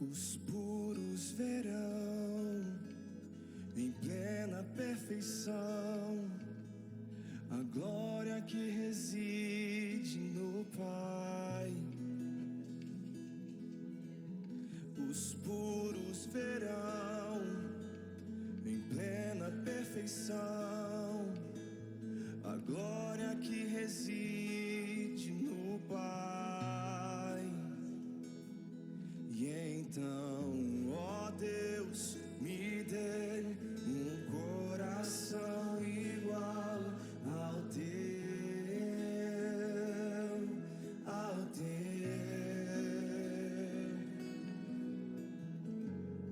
Os puros verão em plena perfeição a glória que reside no Pai. Os puros verão em plena perfeição a glória que reside no Pai. E então, ó Deus, me dê um coração igual ao teu, ao teu.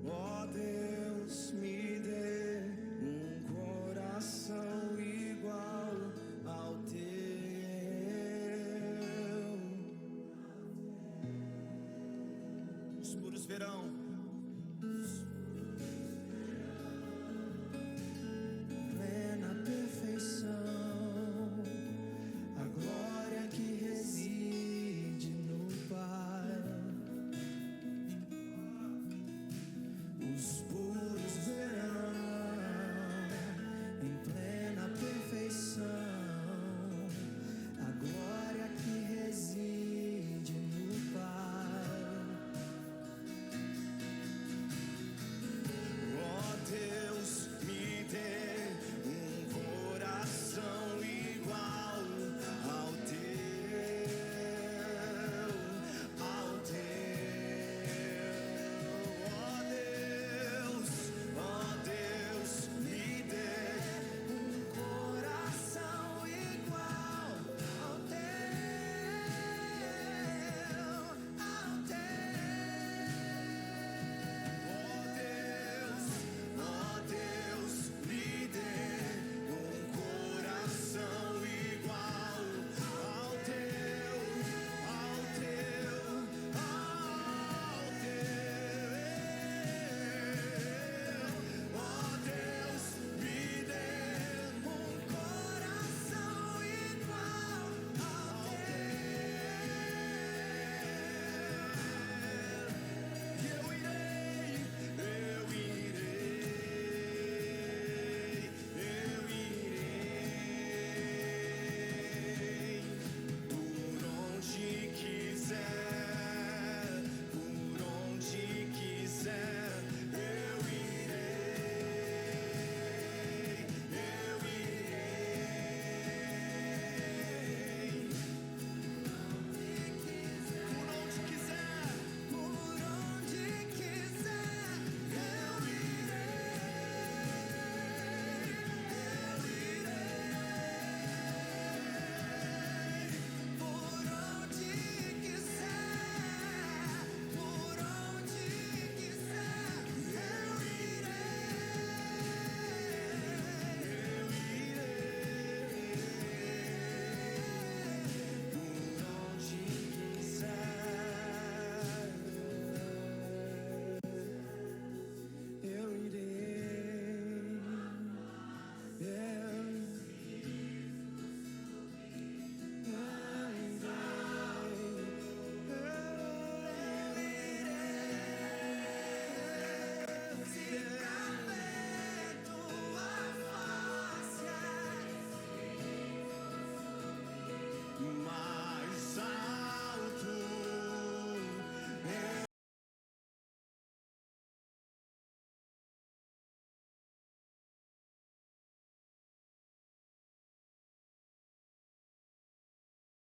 Ó Deus, me dê um coração igual ao teu. Os puros verão plena perfeição a glória que reside no Pai. Os puros verão em plena perfeição a glória que reside no Pai. Ó Deus, me dê um coração igual ao teu, ao teu. Ó Deus, me dê um coração igual ao teu, ao teu. Ó Deus, me dê um coração igual ao teu, ao teu, ao teu. Ó Deus, me dê um coração igual ao teu. E eu irei por onde quiser, por onde quiser, eu mais alto.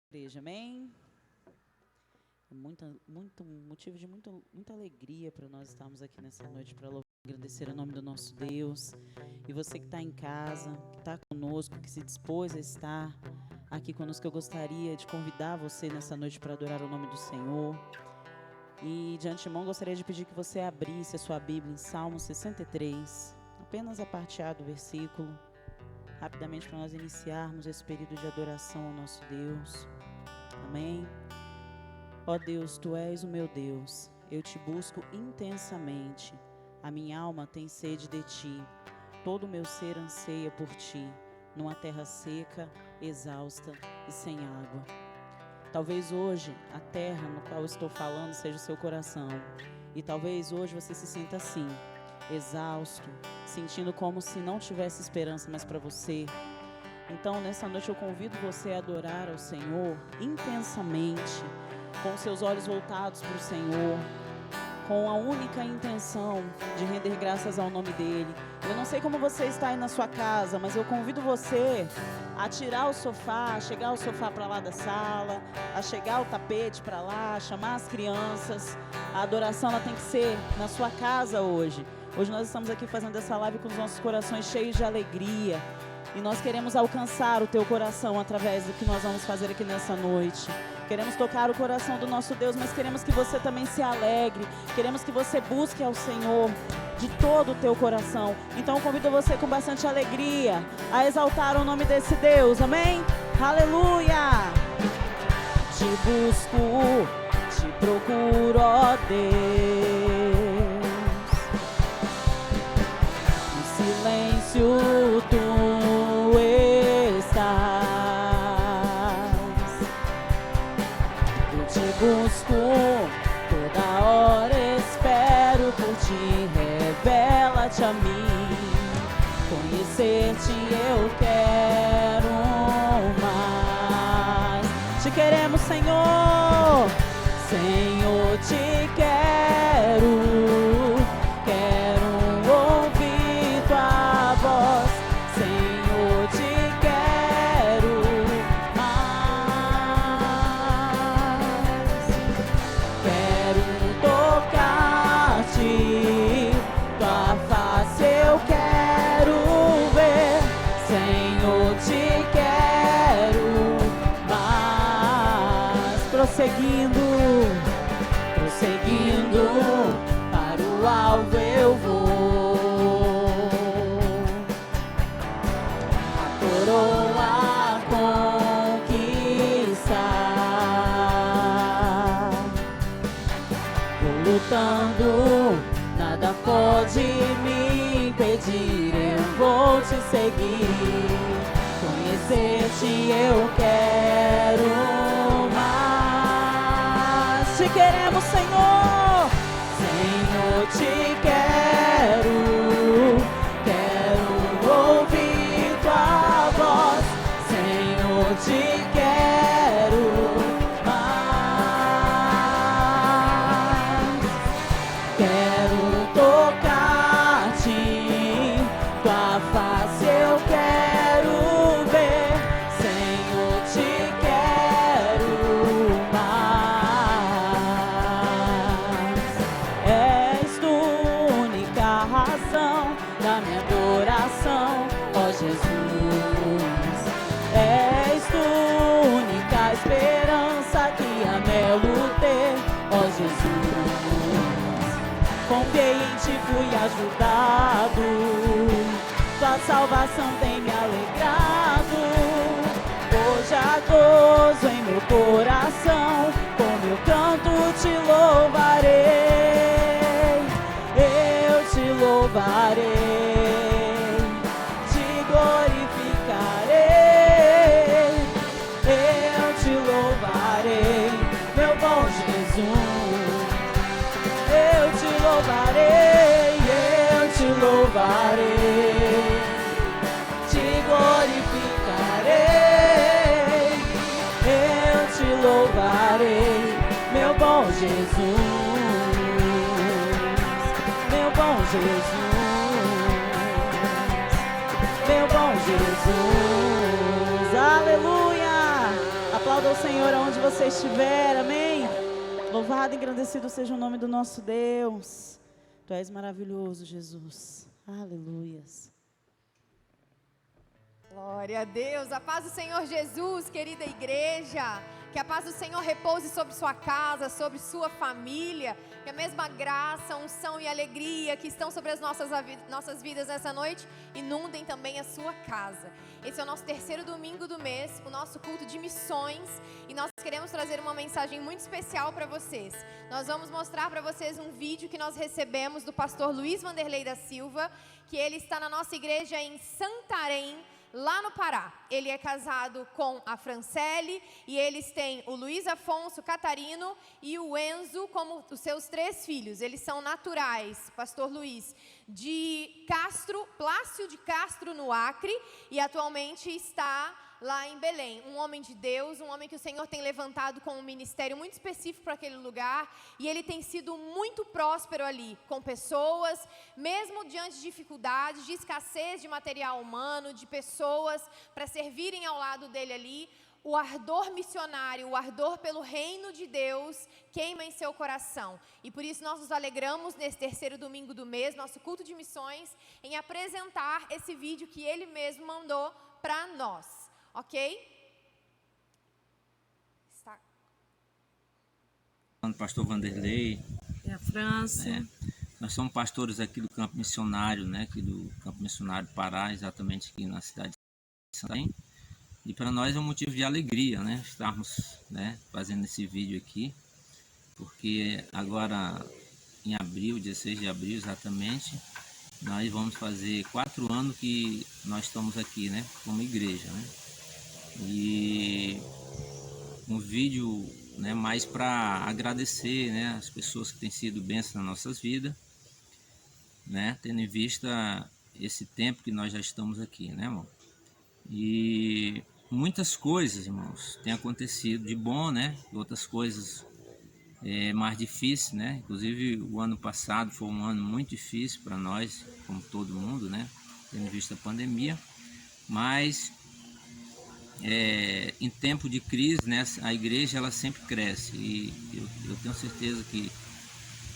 Igreja, amém? É muito motivo de muita alegria para nós estarmos aqui nessa noite para louvar e agradecer o nome do nosso Deus. E você que está em casa, que está conosco, que se dispôs a estar aqui conosco, eu gostaria de convidar você nessa noite para adorar o nome do Senhor. E de antemão gostaria de pedir que você abrisse a sua Bíblia em Salmo 63, apenas a parte A do versículo, rapidamente para nós iniciarmos esse período de adoração ao nosso Deus. Amém? Ó Deus, Tu és o meu Deus, eu te busco intensamente, a minha alma tem sede de Ti, todo o meu ser anseia por Ti, numa terra seca, exausta e sem água. Talvez hoje a terra no qual estou falando seja o seu coração, E talvez hoje você se sinta assim, exausto, sentindo como se não tivesse esperança mais para você. Então, nessa noite eu convido você a adorar ao Senhor intensamente, com seus olhos voltados para o Senhor, com a única intenção de render graças ao nome dEle. Eu não sei como você está aí na sua casa, mas eu convido você a tirar o sofá, a chegar o sofá para lá da sala, a chegar o tapete para lá, a chamar as crianças. A adoração ela tem que ser na sua casa hoje. Hoje nós estamos aqui fazendo essa live com os nossos corações cheios de alegria. E nós queremos alcançar o teu coração através do que nós vamos fazer aqui nessa noite. Queremos tocar o coração do nosso Deus, mas queremos que você também se alegre. Queremos que você busque ao Senhor de todo o teu coração. Então eu convido você com bastante alegria a exaltar o nome desse Deus, amém? Aleluia! Te busco, te procuro, ó Deus. No silêncio tu busco, toda hora espero por ti, revela-te a mim, conhecer-te eu quero mais, te queremos Senhor, Senhor te quero ouvir tua voz, Senhor te prosseguindo, para o alvo eu vou, a coroa conquistar, vou lutando, nada pode me impedir, eu vou te seguir, conhecer-te eu quero. Te queremos, Senhor, Senhor, te quero ouvir tua voz, Senhor, te quero mais, quero tocar-te, tua face eu quero ver, Senhor, te quero mais. Da minha adoração, ó Jesus, és tu única esperança que anelo ter, ó Jesus, confiei em ti, fui ajudado, tua salvação tem me alegrado, hoje há gozo em meu coração, com meu canto te louvarei. Te louvarei, te glorificarei, eu te louvarei, meu bom Jesus, eu te louvarei, te glorificarei, eu te louvarei, meu bom Jesus. Bom Jesus, meu bom Jesus, aleluia, aplauda o Senhor aonde você estiver, amém, louvado e engrandecido seja o nome do nosso Deus, tu és maravilhoso Jesus, aleluias. Glória a Deus, a paz do Senhor Jesus, querida igreja, que a paz do Senhor repouse sobre sua casa, sobre sua família, que a mesma graça, unção e alegria que estão sobre as nossas vidas nessa noite, inundem também a sua casa. Esse é o nosso terceiro domingo do mês, o nosso culto de missões, e nós queremos trazer uma mensagem muito especial para vocês. Nós vamos mostrar para vocês um vídeo que nós recebemos do pastor Luiz Vanderlei da Silva, que ele está na nossa igreja em Santarém, lá no Pará. Ele é casado com a Francele e eles têm o Luiz Afonso Catarino e o Enzo como os seus 3 filhos. Eles são naturais, pastor Luiz, de Castro, Plácio de Castro, no Acre, e atualmente está lá em Belém. Um homem de Deus, um homem que o Senhor tem levantado com um ministério muito específico para aquele lugar, e ele tem sido muito próspero ali, com pessoas, mesmo diante de dificuldades, de escassez de material humano, de pessoas para servirem ao lado dele ali. O ardor missionário, o ardor pelo reino de Deus queima em seu coração. E por isso nós nos alegramos nesse 3º domingo do mês, nosso culto de missões, em apresentar esse vídeo que ele mesmo mandou para nós. Ok? Está. Pastor Vanderlei. É a França. Nós somos pastores aqui do Campo Missionário, né? Aqui do Campo Missionário Pará, exatamente aqui na cidade de Santarém. E para nós é um motivo de alegria, né? Estarmos, né, fazendo esse vídeo aqui, porque agora em abril, 16 de abril exatamente, nós vamos fazer 4 anos que nós estamos aqui, né? Como igreja, né? E um vídeo, né, mais para agradecer, né, as pessoas que têm sido bênçãos nas nossas vidas, né, tendo em vista esse tempo que nós já estamos aqui, né, irmão? E muitas coisas, irmãos, têm acontecido de bom, né? Outras coisas mais difíceis, né? Inclusive o ano passado foi um ano muito difícil para nós, como todo mundo, né? Tendo em vista a pandemia, mas em tempo de crise, né, a igreja ela sempre cresce, e eu tenho certeza que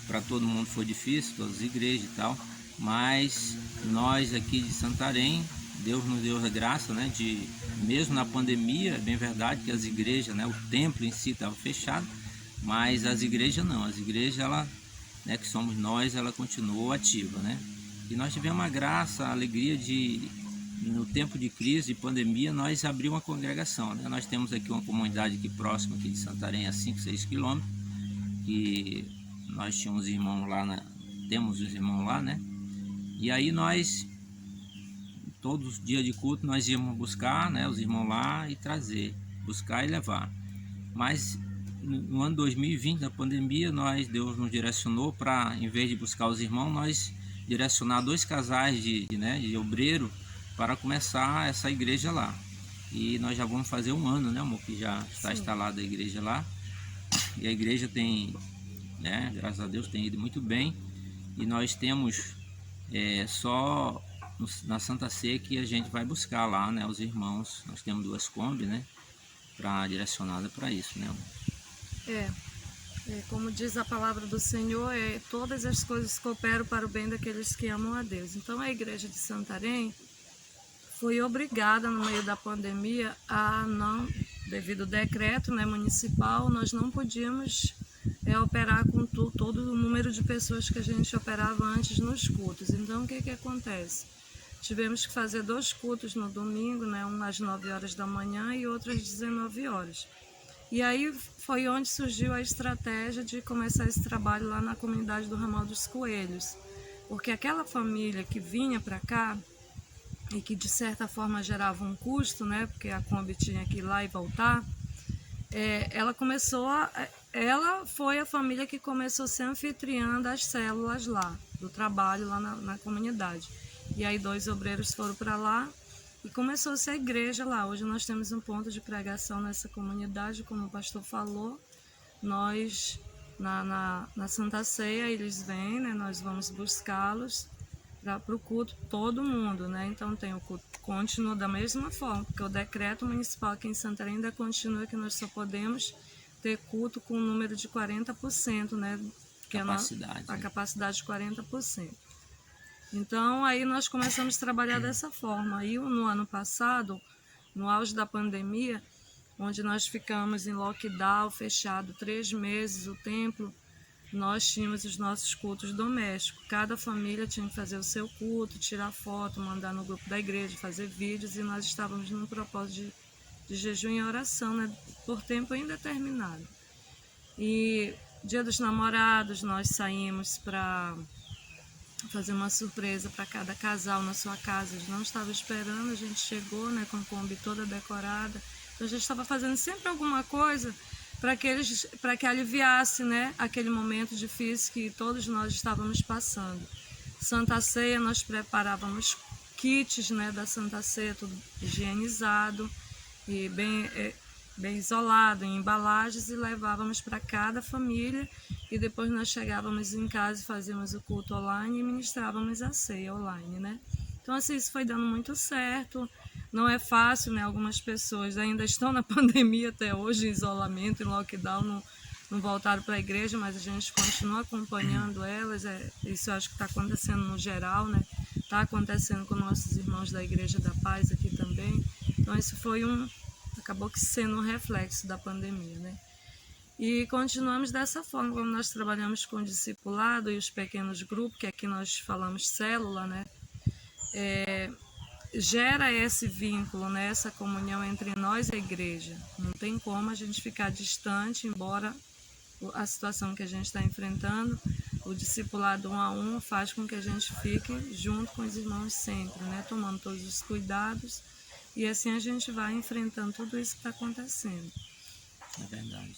para todo mundo foi difícil, todas as igrejas e tal, mas nós aqui de Santarém, Deus nos deu a graça, né, de, mesmo na pandemia, é bem verdade que as igrejas, né, o templo em si estava fechado, mas as igrejas não, as igrejas, ela, né, que somos nós, ela continuou ativa, né, e nós tivemos a graça, a alegria de, no tempo de crise e pandemia, nós abrimos uma congregação, né? Nós temos aqui uma comunidade aqui próxima aqui de Santarém, a 5, 6 quilômetros, que nós tínhamos irmãos lá, temos os irmãos lá, né? E aí nós, todos os dias de culto, nós íamos buscar, né, os irmãos lá e trazer, buscar e levar. Mas no ano 2020, na pandemia, Deus nos direcionou para, em vez de buscar os irmãos, nós direcionar 2 casais de obreiro para começar essa igreja lá. E nós já vamos fazer 1 ano, né, amor, que já está instalada a igreja lá. E a igreja tem, né, graças a Deus, tem ido muito bem. E nós temos só na Santa Ceia que a gente vai buscar lá, né, os irmãos. Nós temos 2 Kombi, né, direcionada para isso, né, amor? Como diz a palavra do Senhor, todas as coisas cooperam para o bem daqueles que amam a Deus. Então a igreja de Santarém foi obrigada, no meio da pandemia, a não, devido ao decreto, né, municipal, nós não podíamos operar com todo o número de pessoas que a gente operava antes nos cultos. Então, o que acontece? Tivemos que fazer 2 cultos no domingo, né, um às 9 horas da manhã e outro às 19 horas. E aí foi onde surgiu a estratégia de começar esse trabalho lá na comunidade do Ramal dos Coelhos. Porque aquela família que vinha para cá, e que de certa forma gerava um custo, né, porque a Kombi tinha que ir lá e voltar, ela foi a família que começou a ser anfitriã das células lá, do trabalho lá na comunidade. E aí 2 obreiros foram para lá e começou-se a igreja lá. Hoje nós temos um ponto de pregação nessa comunidade, como o pastor falou. Nós, na Santa Ceia, eles vêm, né, nós vamos buscá-los para o culto, todo mundo, né? Então tem o culto contínuo da mesma forma, porque o decreto municipal aqui em Santarém ainda continua que nós só podemos ter culto com um número de 40%, né? Que Capacidade, a capacidade de 40%. Então aí nós começamos a trabalhar dessa forma. Aí no ano passado, no auge da pandemia, onde nós ficamos em lockdown, fechado 3 meses, o templo, nós tínhamos os nossos cultos domésticos. Cada família tinha que fazer o seu culto, tirar foto, mandar no grupo da igreja, fazer vídeos, e nós estávamos num propósito de jejum e oração, né, por tempo indeterminado. E Dia dos Namorados nós saímos para fazer uma surpresa para cada casal na sua casa. Eles não estavam esperando, a gente chegou, né, com a Kombi toda decorada. Então a gente estava fazendo sempre alguma coisa para que aliviasse, né, aquele momento difícil que todos nós estávamos passando. Santa Ceia, nós preparávamos kits, né, da Santa Ceia, tudo higienizado e bem isolado, em embalagens, e levávamos para cada família, e depois nós chegávamos em casa e fazíamos o culto online e ministrávamos a ceia online, né? Então, assim, isso foi dando muito certo. Não é fácil, né? Algumas pessoas ainda estão na pandemia até hoje, em isolamento, em lockdown, não voltaram para a igreja, mas a gente continua acompanhando elas. Isso eu acho que está acontecendo no geral, né? Está acontecendo com nossos irmãos da Igreja da Paz aqui também. Então, isso foi acabou que sendo um reflexo da pandemia, né? E continuamos dessa forma, como nós trabalhamos com o discipulado e os pequenos grupos, que aqui nós falamos célula, né? Gera esse vínculo, né? Essa comunhão entre nós e a igreja. Não tem como a gente ficar distante, embora a situação que a gente está enfrentando, o discipulado 1 a 1 faz com que a gente fique junto com os irmãos sempre, né? Tomando todos os cuidados, e assim a gente vai enfrentando tudo isso que está acontecendo. É verdade.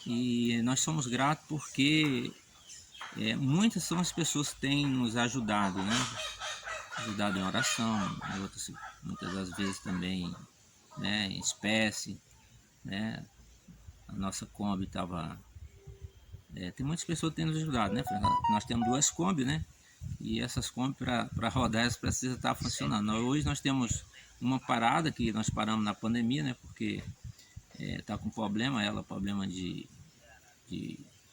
E nós somos gratos porque muitas são as pessoas que têm nos ajudado, né? Ajudado em oração, muitas das vezes também, né, em espécie, né? A nossa Kombi estava... tem muitas pessoas que têm nos ajudado, né? Nós temos 2 Kombi, né? E essas Kombi, para rodar, elas precisam estar funcionando. Hoje nós temos uma parada, que nós paramos na pandemia, né? Porque está com problema de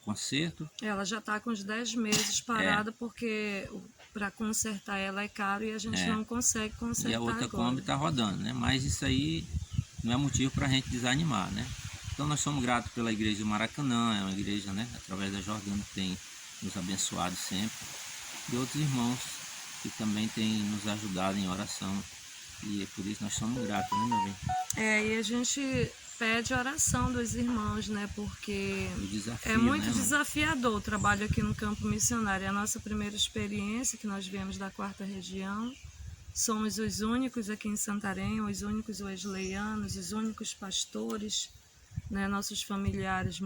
conserto. Ela já está com uns 10 meses parada, porque para consertar ela é caro e a gente não consegue consertar. E a outra agora. Kombi está rodando, né? Mas isso aí não é motivo para a gente desanimar, né? Então nós somos gratos pela igreja do Maracanã, é uma igreja, né, através da Jordana, que tem nos abençoado sempre, e outros irmãos que também têm nos ajudado em oração, e é por isso nós somos gratos, né, meu bem? E a gente pede oração dos irmãos, né, porque O desafio, é muito né, desafiador o trabalho aqui no campo missionário. É a nossa primeira experiência, que nós viemos da 4ª região. Somos os únicos aqui em Santarém, os únicos wesleyanos, os únicos pastores, né? Nossos familiares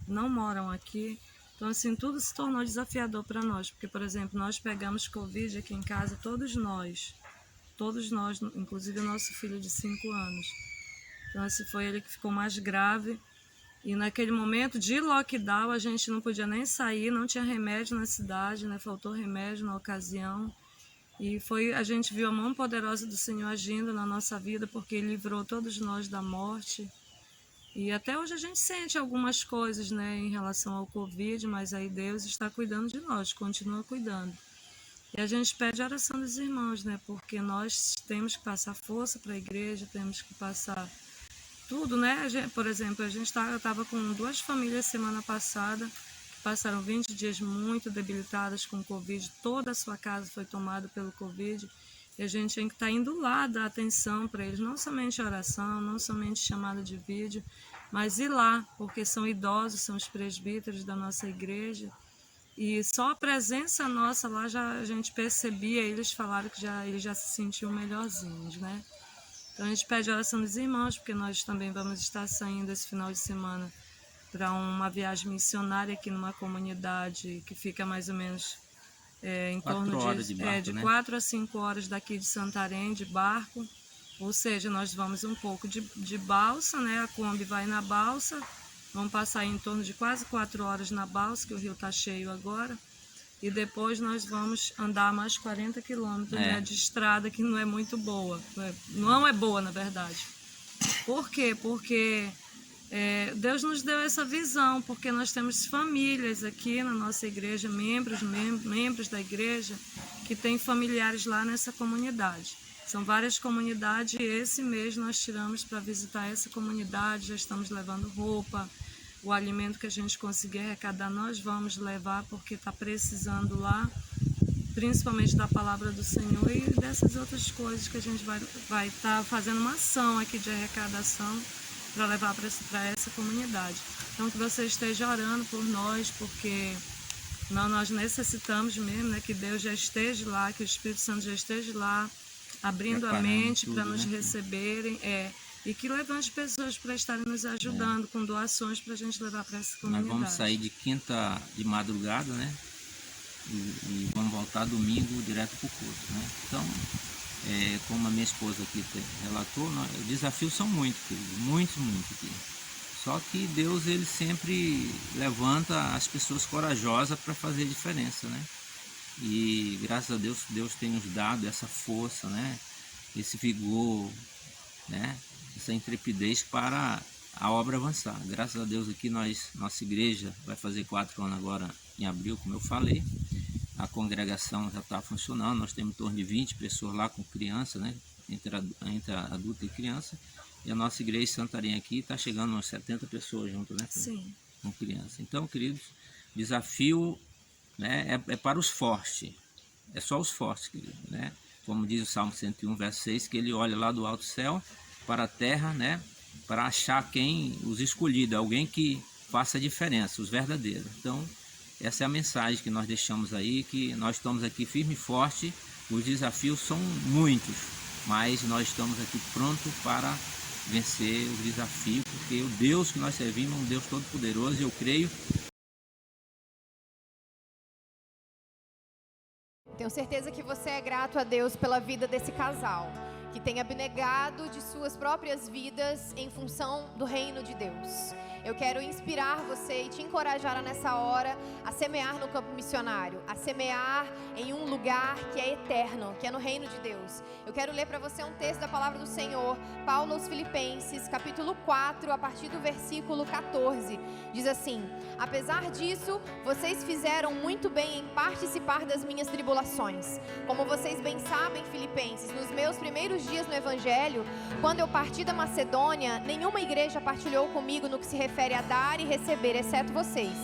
não moram aqui. Então, assim, tudo se tornou desafiador para nós, porque, por exemplo, nós pegamos Covid aqui em casa, todos nós, inclusive o nosso filho de 5 anos. Então, esse foi ele que ficou mais grave. E naquele momento de lockdown, a gente não podia nem sair, não tinha remédio na cidade, né? Faltou remédio na ocasião. E a gente viu a mão poderosa do Senhor agindo na nossa vida, porque Ele livrou todos nós da morte. E até hoje a gente sente algumas coisas, né, em relação ao Covid, mas aí Deus está cuidando de nós, continua cuidando. E a gente pede a oração dos irmãos, né, porque nós temos que passar força para a igreja, temos que passar tudo, né? Por exemplo, a gente estava com 2 famílias semana passada, que passaram 20 dias muito debilitadas com o Covid, toda a sua casa foi tomada pelo Covid, e a gente tem que estar indo lá dar atenção para eles, não somente oração, não somente chamada de vídeo, mas ir lá, porque são idosos, são os presbíteros da nossa igreja, e só a presença nossa lá a gente percebia, eles falaram que eles já se sentiam melhorzinhos, né? Então a gente pede a oração dos irmãos, porque nós também vamos estar saindo esse final de semana para uma viagem missionária aqui numa comunidade que fica mais ou menos em torno de 4 a 5 horas daqui de Santarém, de barco. Ou seja, nós vamos um pouco de balsa, né? A Kombi vai na balsa, vamos passar em torno de quase 4 horas na balsa, que o rio está cheio agora. E depois nós vamos andar mais 40 quilômetros, né, de estrada, que não é muito boa. Não é boa, na verdade. Por quê? Porque Deus nos deu essa visão, porque nós temos famílias aqui na nossa igreja, membros da igreja, que têm familiares lá nessa comunidade. São várias comunidades e esse mês nós tiramos para visitar essa comunidade, já estamos levando roupa, o alimento que a gente conseguir arrecadar nós vamos levar, porque está precisando lá, principalmente da palavra do Senhor e dessas outras coisas que a gente vai estar fazendo uma ação aqui de arrecadação para levar para essa comunidade. Então que você esteja orando por nós, porque Nós necessitamos mesmo, né, que Deus já esteja lá, que o Espírito Santo já esteja lá, abrindo a Preparando mente tudo, para nos né? receberem, e que levante pessoas para estarem nos ajudando com doações para a gente levar para essa Nós comunidade. vamos sair de quinta de madrugada, né? E vamos voltar domingo direto para o curso, né? Então, como a minha esposa aqui relatou, os desafios são muitos, muitos aqui. Só que Deus, ele sempre levanta as pessoas corajosas para fazer diferença, né? E graças a Deus, Deus tem nos dado essa força, né? Esse vigor, né? Essa intrepidez para a obra avançar. Graças a Deus aqui nossa igreja vai fazer 4 anos agora em abril, como eu falei. A congregação já está funcionando, nós temos em torno de 20 pessoas lá com criança, né? Entre adulto e criança. E a nossa igreja de Santarém aqui está chegando a umas 70 pessoas junto, né? Sim. Com criança. Então, queridos, desafio, né, é para os fortes. É só os fortes, querido, né? Como diz o Salmo 101, verso 6, que ele olha lá do alto céu para a terra, né? Para achar os escolhidos, alguém que faça a diferença, os verdadeiros. Então, essa é a mensagem que nós deixamos aí, que nós estamos aqui firme e forte. Os desafios são muitos, mas nós estamos aqui prontos para vencer os desafios, porque o Deus que nós servimos é um Deus todo-poderoso, e eu creio. Tenho certeza que você é grato a Deus pela vida desse casal, que tem abnegado de suas próprias vidas em função do reino de Deus. Eu quero inspirar você e te encorajar nessa hora a semear no campo missionário, a semear em um lugar que é eterno, que é no reino de Deus. Eu quero ler para você um texto da palavra do Senhor, Paulo aos Filipenses, capítulo 4, a partir do versículo 14. Diz assim: apesar disso, vocês fizeram muito bem em participar das minhas tribulações. Como vocês bem sabem, Filipenses, nos meus primeiros dias no Evangelho, quando eu parti da Macedônia, nenhuma igreja partilhou comigo no que se refere a dar e receber, exceto vocês.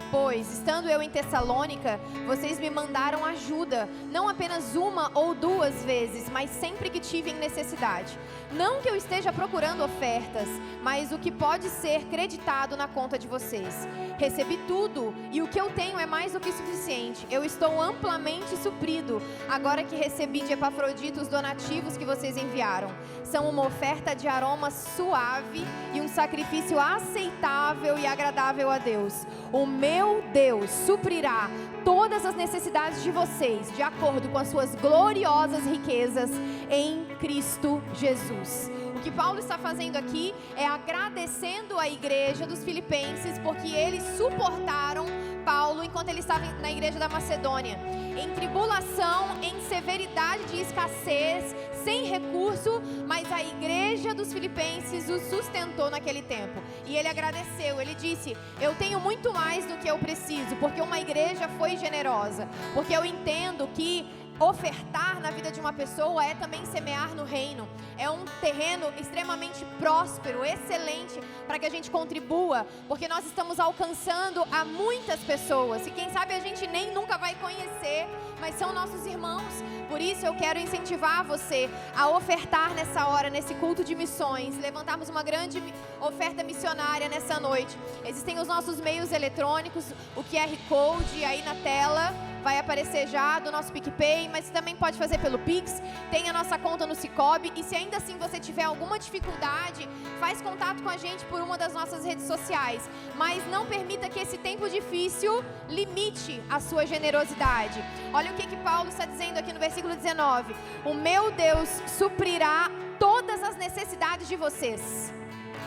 Pois, estando eu em Tessalônica, vocês me mandaram ajuda, não apenas 1 ou 2 vezes, mas sempre que tive necessidade. Não que eu esteja procurando ofertas, mas o que pode ser creditado na conta de vocês. Recebi tudo, e o que eu tenho é mais do que suficiente. Eu estou amplamente suprido, agora que recebi de Epafrodito os donativos que vocês enviaram. São uma oferta de aroma suave e um sacrifício aceitável e agradável a Deus. O meu Deus suprirá todas as necessidades de vocês, de acordo com as suas gloriosas riquezas em Cristo Jesus. O que Paulo está fazendo aqui é agradecendo a igreja dos Filipenses, porque eles suportaram Paulo enquanto ele estava na igreja da Macedônia, em tribulação, em severidade de escassez, sem recurso, mas a igreja dos Filipenses o sustentou naquele tempo. E ele agradeceu, ele disse: eu tenho muito mais do que eu preciso, porque uma igreja foi generosa, porque eu entendo que ofertar na vida de uma pessoa é também semear no reino. É um terreno extremamente próspero, excelente, para que a gente contribua, porque nós estamos alcançando a muitas pessoas, e quem sabe a gente nem nunca vai conhecer, mas são nossos irmãos. Por isso eu quero incentivar você a ofertar nessa hora, nesse culto de missões, levantarmos uma grande oferta missionária nessa noite. Existem os nossos meios eletrônicos, o QR Code aí na tela, vai aparecer já, do nosso PicPay, mas também pode fazer pelo Pix, tem a nossa conta no Cicobi, e se ainda assim você tiver alguma dificuldade, faz contato com a gente por uma das nossas redes sociais, mas não permita que esse tempo difícil limite a sua generosidade. Olha o que Paulo está dizendo aqui no versículo 19: o meu Deus suprirá todas as necessidades de vocês,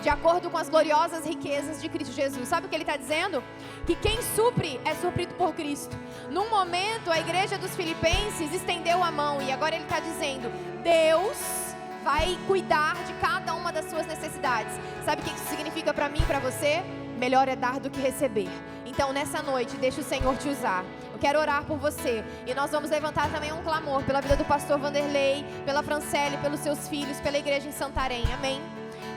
de acordo com as gloriosas riquezas de Cristo Jesus. Sabe o que ele está dizendo? Que quem supre é suprido por Cristo. Num momento, a igreja dos Filipenses estendeu a mão, e agora ele está dizendo: Deus vai cuidar de cada uma das suas necessidades. Sabe o que isso significa para mim e para você? Melhor é dar do que receber. Então, nessa noite, deixa o Senhor te usar. Eu quero orar por você, e nós vamos levantar também um clamor pela vida do pastor Vanderlei, pela Francelle, pelos seus filhos, pela igreja em Santarém. Amém?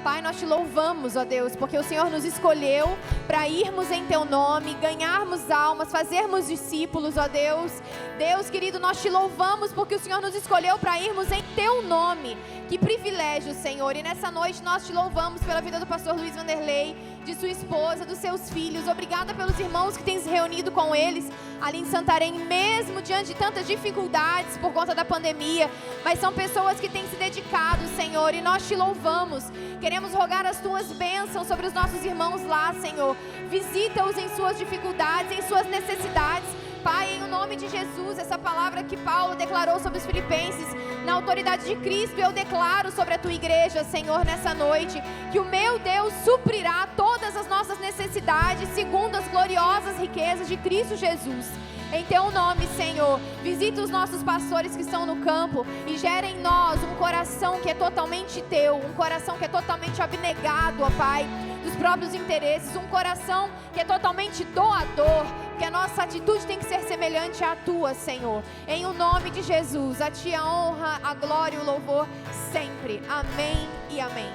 Pai, nós te louvamos, ó Deus, porque o Senhor nos escolheu para irmos em Teu nome, ganharmos almas, fazermos discípulos, ó Deus. Deus querido, nós te louvamos porque o Senhor nos escolheu para irmos em Teu nome. Que privilégio, Senhor. E nessa noite nós te louvamos pela vida do pastor Luiz Vanderlei, de sua esposa, dos seus filhos. Obrigada pelos irmãos que têm se reunido com eles ali em Santarém, mesmo diante de tantas dificuldades por conta da pandemia. Mas são pessoas que têm se dedicado, Senhor, e nós te louvamos. Queremos rogar as tuas bênçãos sobre os nossos irmãos lá, Senhor. Visita-os em suas dificuldades, em suas necessidades. Pai, em nome de Jesus, essa palavra que Paulo declarou sobre os filipenses, na autoridade de Cristo, eu declaro sobre a tua igreja, Senhor, nessa noite, que o meu Deus suprirá todas as nossas necessidades, segundo as gloriosas riquezas de Cristo Jesus. Em teu nome, Senhor, visita os nossos pastores que estão no campo e gera em nós um coração que é totalmente teu, um coração que é totalmente abnegado, ó Pai, dos próprios interesses, um coração que é totalmente doador, que a nossa atitude tem que ser semelhante à tua, Senhor. Em o nome de Jesus, a ti a honra, a glória e o louvor sempre. Amém e amém.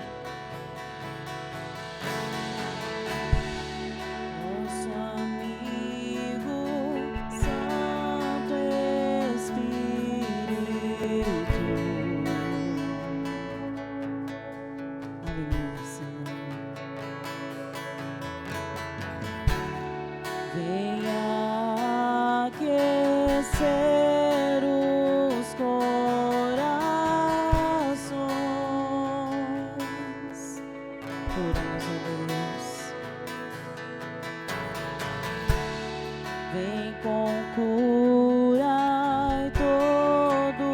Nosso amigo, Santo Espírito. Aleluia, Senhor. Venha aquecer os corações. Oramos, ó Deus. Vem com cura e todo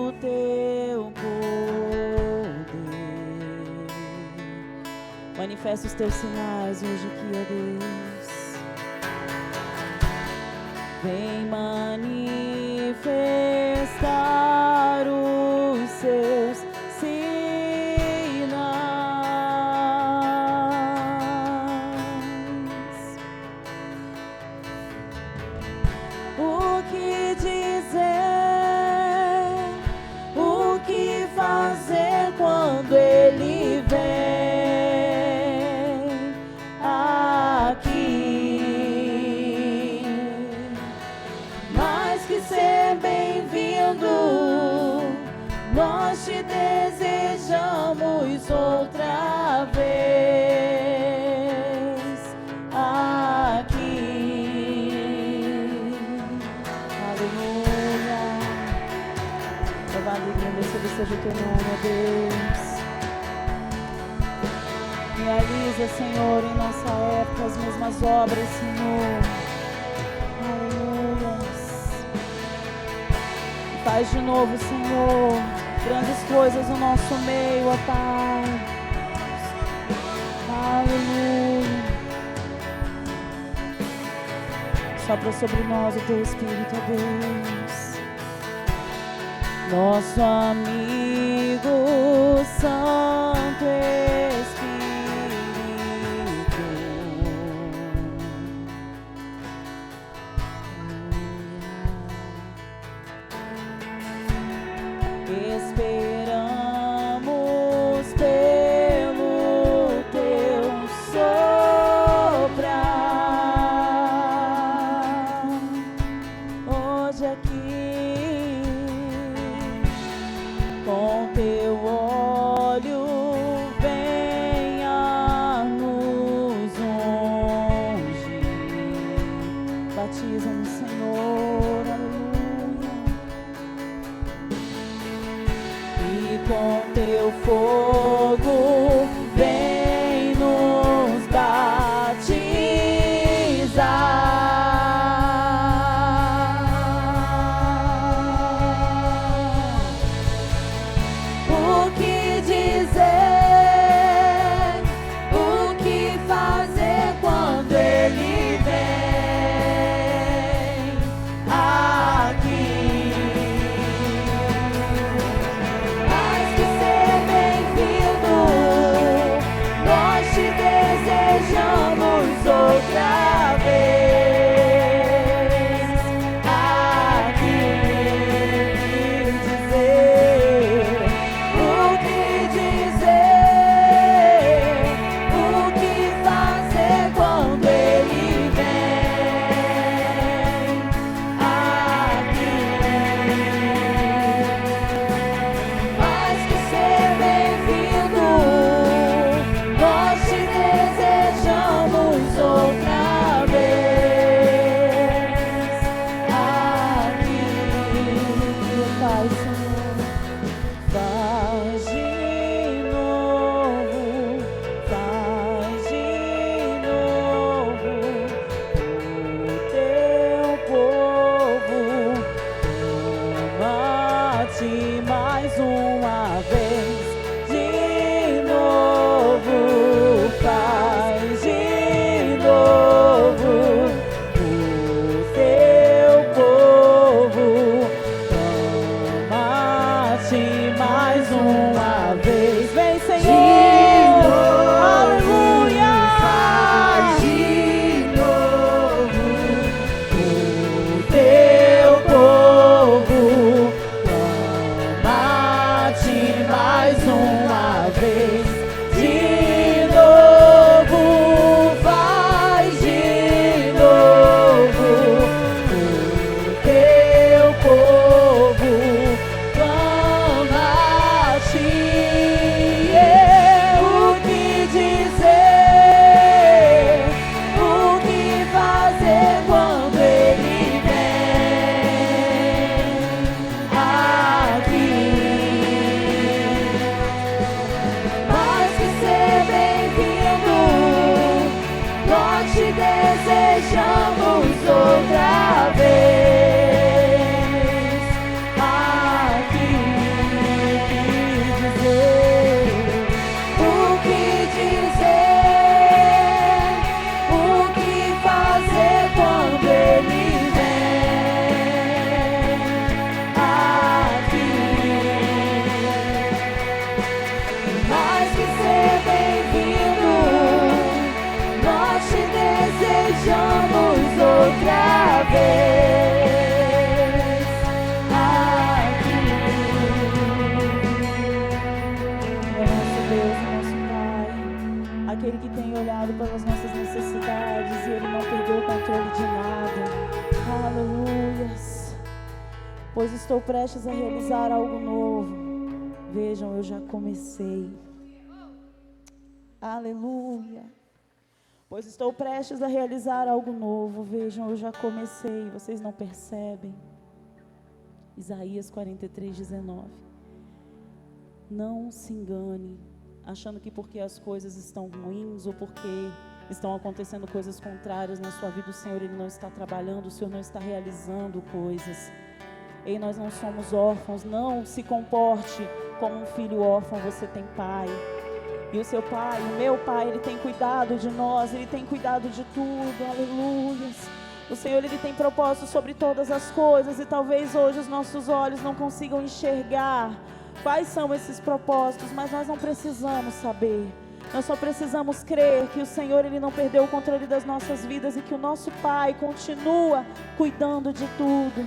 o teu poder. Manifesta os teus sinais hoje aqui, ó Deus. Vem manifestar os seus sinais. O que dizer, o que fazer quando Ele vem aqui? Mais que ser bem-vindo, nós te desejamos outra vez aqui. Aleluia. Louvado e agradecido seja o teu nome, ó Deus. Realiza, Senhor, em nossa época as mesmas obras, Senhor. Aleluia. Faz de novo, Senhor, grandes coisas no nosso meio, ó Pai. Aleluia. Sopra sobre nós o teu Espírito, ó Deus. Nosso amigo Santo Espírito. Esperamos pelo teu soprar hoje aqui, com teu óleo vem de novo, faz de novo. O teu povo clama a ti. O que dizer, o que fazer quando ele vem aqui? Mais que ser bem-vindo, nós te desejamos outra vez aqui. O que dizer, o que fazer quando ele vem aqui? Mais que ser bem-vindo, nós te desejamos outra vez aqui. É nosso Deus, nosso Pai, aquele que tem olhado pelas nossas necessidades e ele não perdeu o controle de nada. Aleluias. Pois estou prestes a realizar algo novo. Vejam, eu já comecei. Aleluia. Pois estou prestes a realizar algo novo. Vejam, eu já comecei. Vocês não percebem? Isaías 43:19. Não se engane, achando que porque as coisas estão ruins ou porque estão acontecendo coisas contrárias na sua vida, o Senhor ele não está trabalhando, o Senhor não está realizando coisas. E nós não somos órfãos. Não se comporte como um filho órfão. Você tem pai. E o seu pai, o meu pai, ele tem cuidado de nós, ele tem cuidado de tudo. Aleluia. O Senhor, ele tem propósito sobre todas as coisas. E talvez hoje os nossos olhos não consigam enxergar quais são esses propósitos, mas nós não precisamos saber. Nós só precisamos crer que o Senhor, ele não perdeu o controle das nossas vidas e que o nosso Pai continua cuidando de tudo.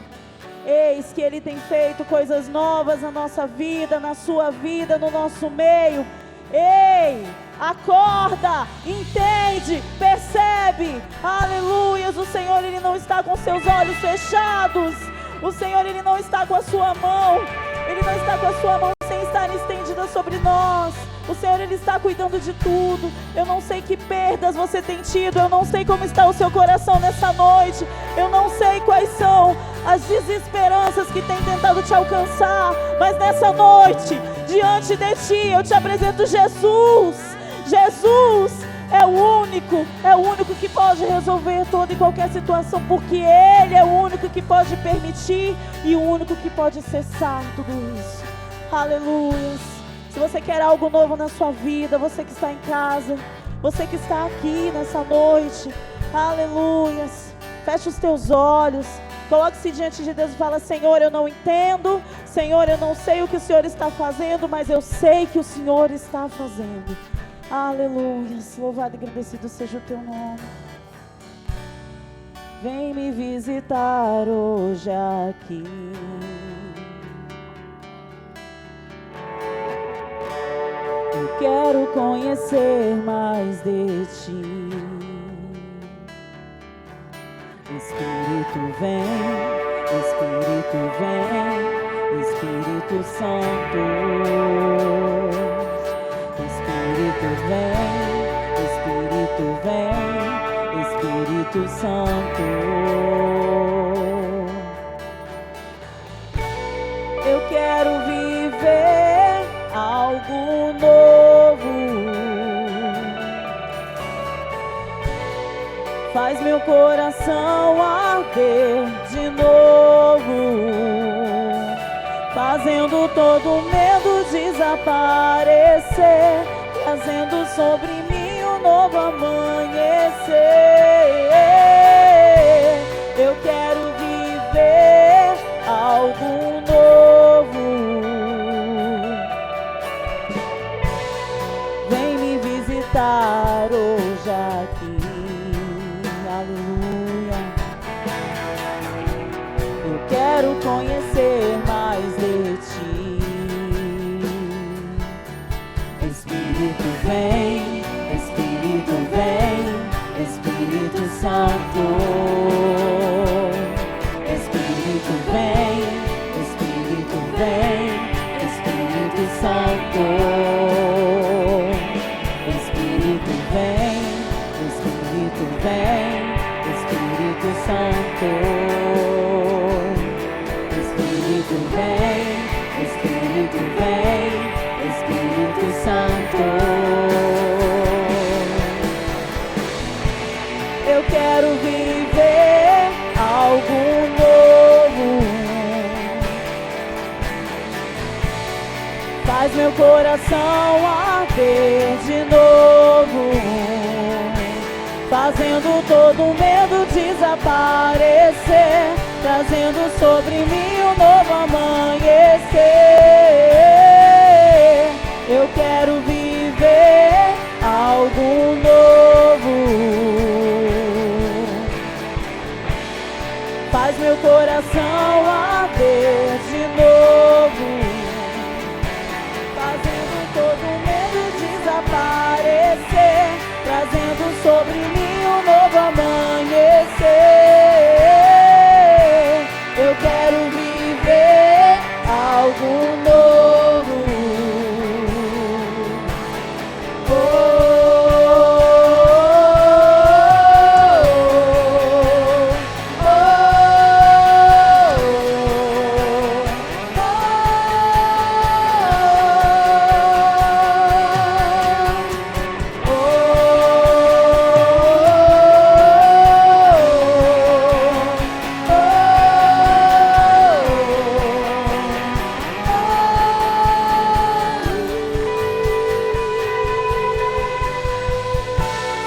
Eis que ele tem feito coisas novas na nossa vida, na sua vida, no nosso meio. Ei, acorda, entende, percebe. Aleluias, o Senhor ele não está com seus olhos fechados. O Senhor ele não está com a sua mão. Ele não está com a sua mão sem estar estendida sobre nós. O Senhor ele está cuidando de tudo. Eu não sei que perdas você tem tido. Eu não sei como está o seu coração nessa noite. Eu não sei quais são as desesperanças que têm tentado te alcançar. Mas nessa noite, diante de ti, eu te apresento Jesus. Jesus é o único que pode resolver toda e qualquer situação, porque Ele é o único que pode permitir e o único que pode cessar tudo isso. Aleluia. Se você quer algo novo na sua vida, você que está em casa, você que está aqui nessa noite, aleluia, feche os teus olhos, coloque-se diante de Deus e fala: Senhor, eu não entendo, Senhor, eu não sei o que o Senhor está fazendo, mas eu sei que o Senhor está fazendo. Aleluia, louvado e agradecido seja o teu nome. Vem me visitar hoje aqui. Eu quero conhecer mais de ti. Espírito vem, Espírito vem, Espírito Santo. Espírito vem, Espírito vem, Espírito Santo. Eu quero viver algo novo. Faz meu coração arder de novo, fazendo todo medo desaparecer, trazendo sobre mim um novo amanhecer. Eu quero viver algo novo. Vem me visitar hoje aqui. Aleluia. Eu quero conhecer mais de ti. Espírito vem, Santo. Espírito vem, Espírito vem, Espírito Santo. Eu quero viver algo novo. Faz meu coração arder de novo, fazendo todo medo desaparecer, trazendo sobre mim um novo amanhecer. Eu quero viver algo novo. Faz meu coração arder de novo, fazendo todo medo desaparecer, trazendo sobre mim um novo amanhecer. Eu quero viver algo novo. Oh, oh, oh,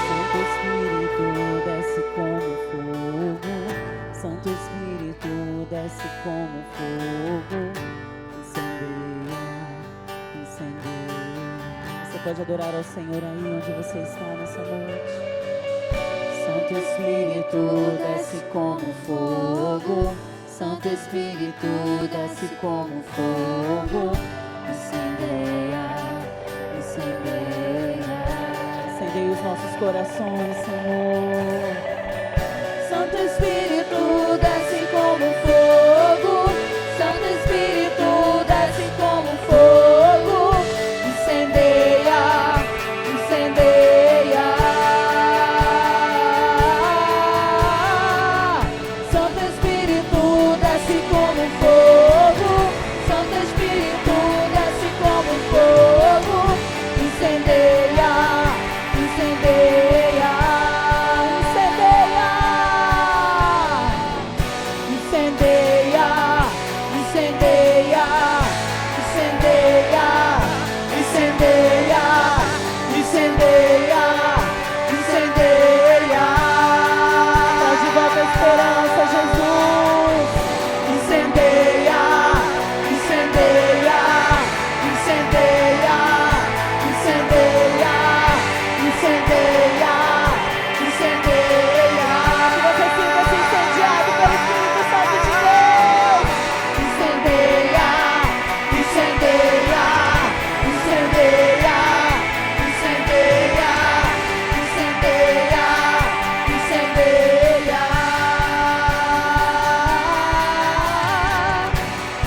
Santo Espírito desce como fogo, Santo Espírito desce como fogo, incendeia, incendeia. Você pode adorar ao Senhor aí onde você está nessa noite. Santo Espírito desce como fogo, Santo Espírito desce como fogo, incendeia, incendeia. Incendeia os nossos corações, Senhor. Santo Espírito desce como fogo, Santo Espírito desce como fogo, incendeia, incendeia. Santo Espírito desce como fogo, Santo Espírito desce como fogo, incendeia, incendeia, incendeia, incendeia, incendeia, incendeia, incendeia, incendeia, incendeia. Traz de volta a esperança, Jesus. Incendeia, incendeia, incendeia, incendeia, incendeia, incendeia. Que você sinta-se incendiado pelo Espírito Santo de Deus. Incendeia, incendeia, incendeia, incendeia, incendeia, incendeia.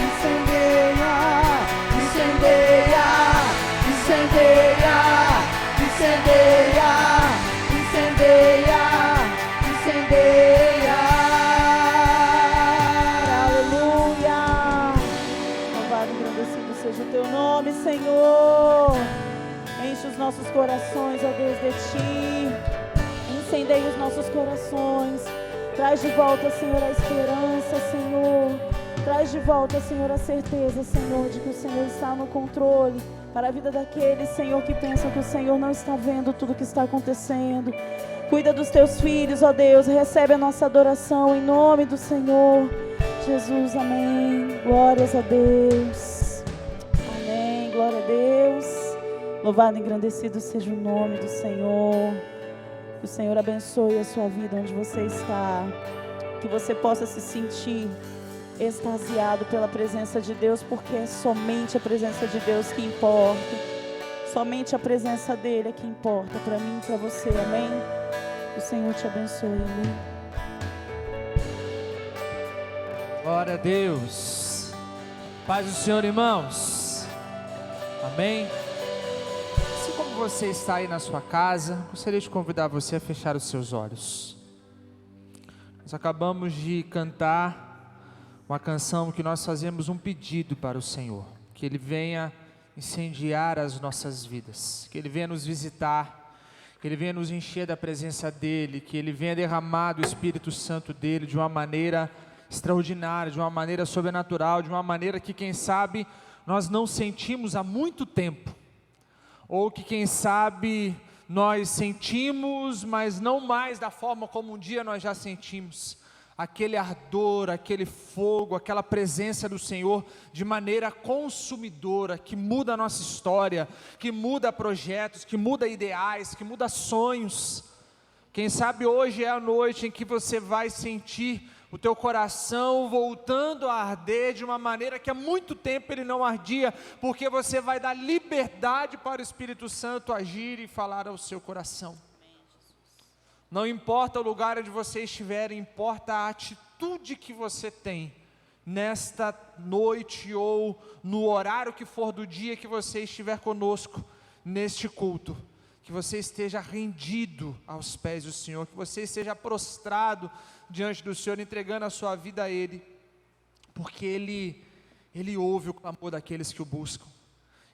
Incendeia, incendeia, incendeia, incendeia, incendeia, incendeia. Aleluia. Louvado e engrandecido seja o teu nome, Senhor. Enche os nossos corações, ó Deus, de ti. Incendeia os nossos corações. Traz de volta, Senhor, a esperança, Senhor. Traz de volta, Senhor, a certeza, Senhor, de que o Senhor está no controle. Para a vida daqueles, Senhor, que pensam que o Senhor não está vendo tudo o que está acontecendo. Cuida dos teus filhos, ó Deus. Recebe a nossa adoração em nome do Senhor Jesus. Amém. Glórias a Deus. Amém. Glória a Deus. Louvado e engrandecido seja o nome do Senhor. Que o Senhor abençoe a sua vida onde você está. Que você possa se sentir extasiado pela presença de Deus, porque é somente a presença de Deus que importa. Somente a presença dele é que importa para mim e para você. Amém? O Senhor te abençoe. Amém? Glória a Deus. Paz do Senhor, irmãos. Amém. Assim como você está aí na sua casa, gostaria de convidar você a fechar os seus olhos. Nós acabamos de cantar uma canção que nós fazemos um pedido para o Senhor, que Ele venha incendiar as nossas vidas, que Ele venha nos visitar, que Ele venha nos encher da presença dEle, que Ele venha derramar do Espírito Santo dEle de uma maneira extraordinária, de uma maneira sobrenatural, de uma maneira que, quem sabe, nós não sentimos há muito tempo, ou que, quem sabe, nós sentimos, mas não mais da forma como um dia nós já sentimos, aquele ardor, aquele fogo, aquela presença do Senhor de maneira consumidora, que muda a nossa história, que muda projetos, que muda ideais, que muda sonhos. Quem sabe hoje é a noite em que você vai sentir o teu coração voltando a arder de uma maneira que há muito tempo ele não ardia, porque você vai dar liberdade para o Espírito Santo agir e falar ao seu coração. Não importa o lugar onde você estiver, importa a atitude que você tem nesta noite ou no horário que for do dia que você estiver conosco neste culto. Que você esteja rendido aos pés do Senhor, que você esteja prostrado diante do Senhor, entregando a sua vida a Ele, porque Ele ouve o clamor daqueles que o buscam.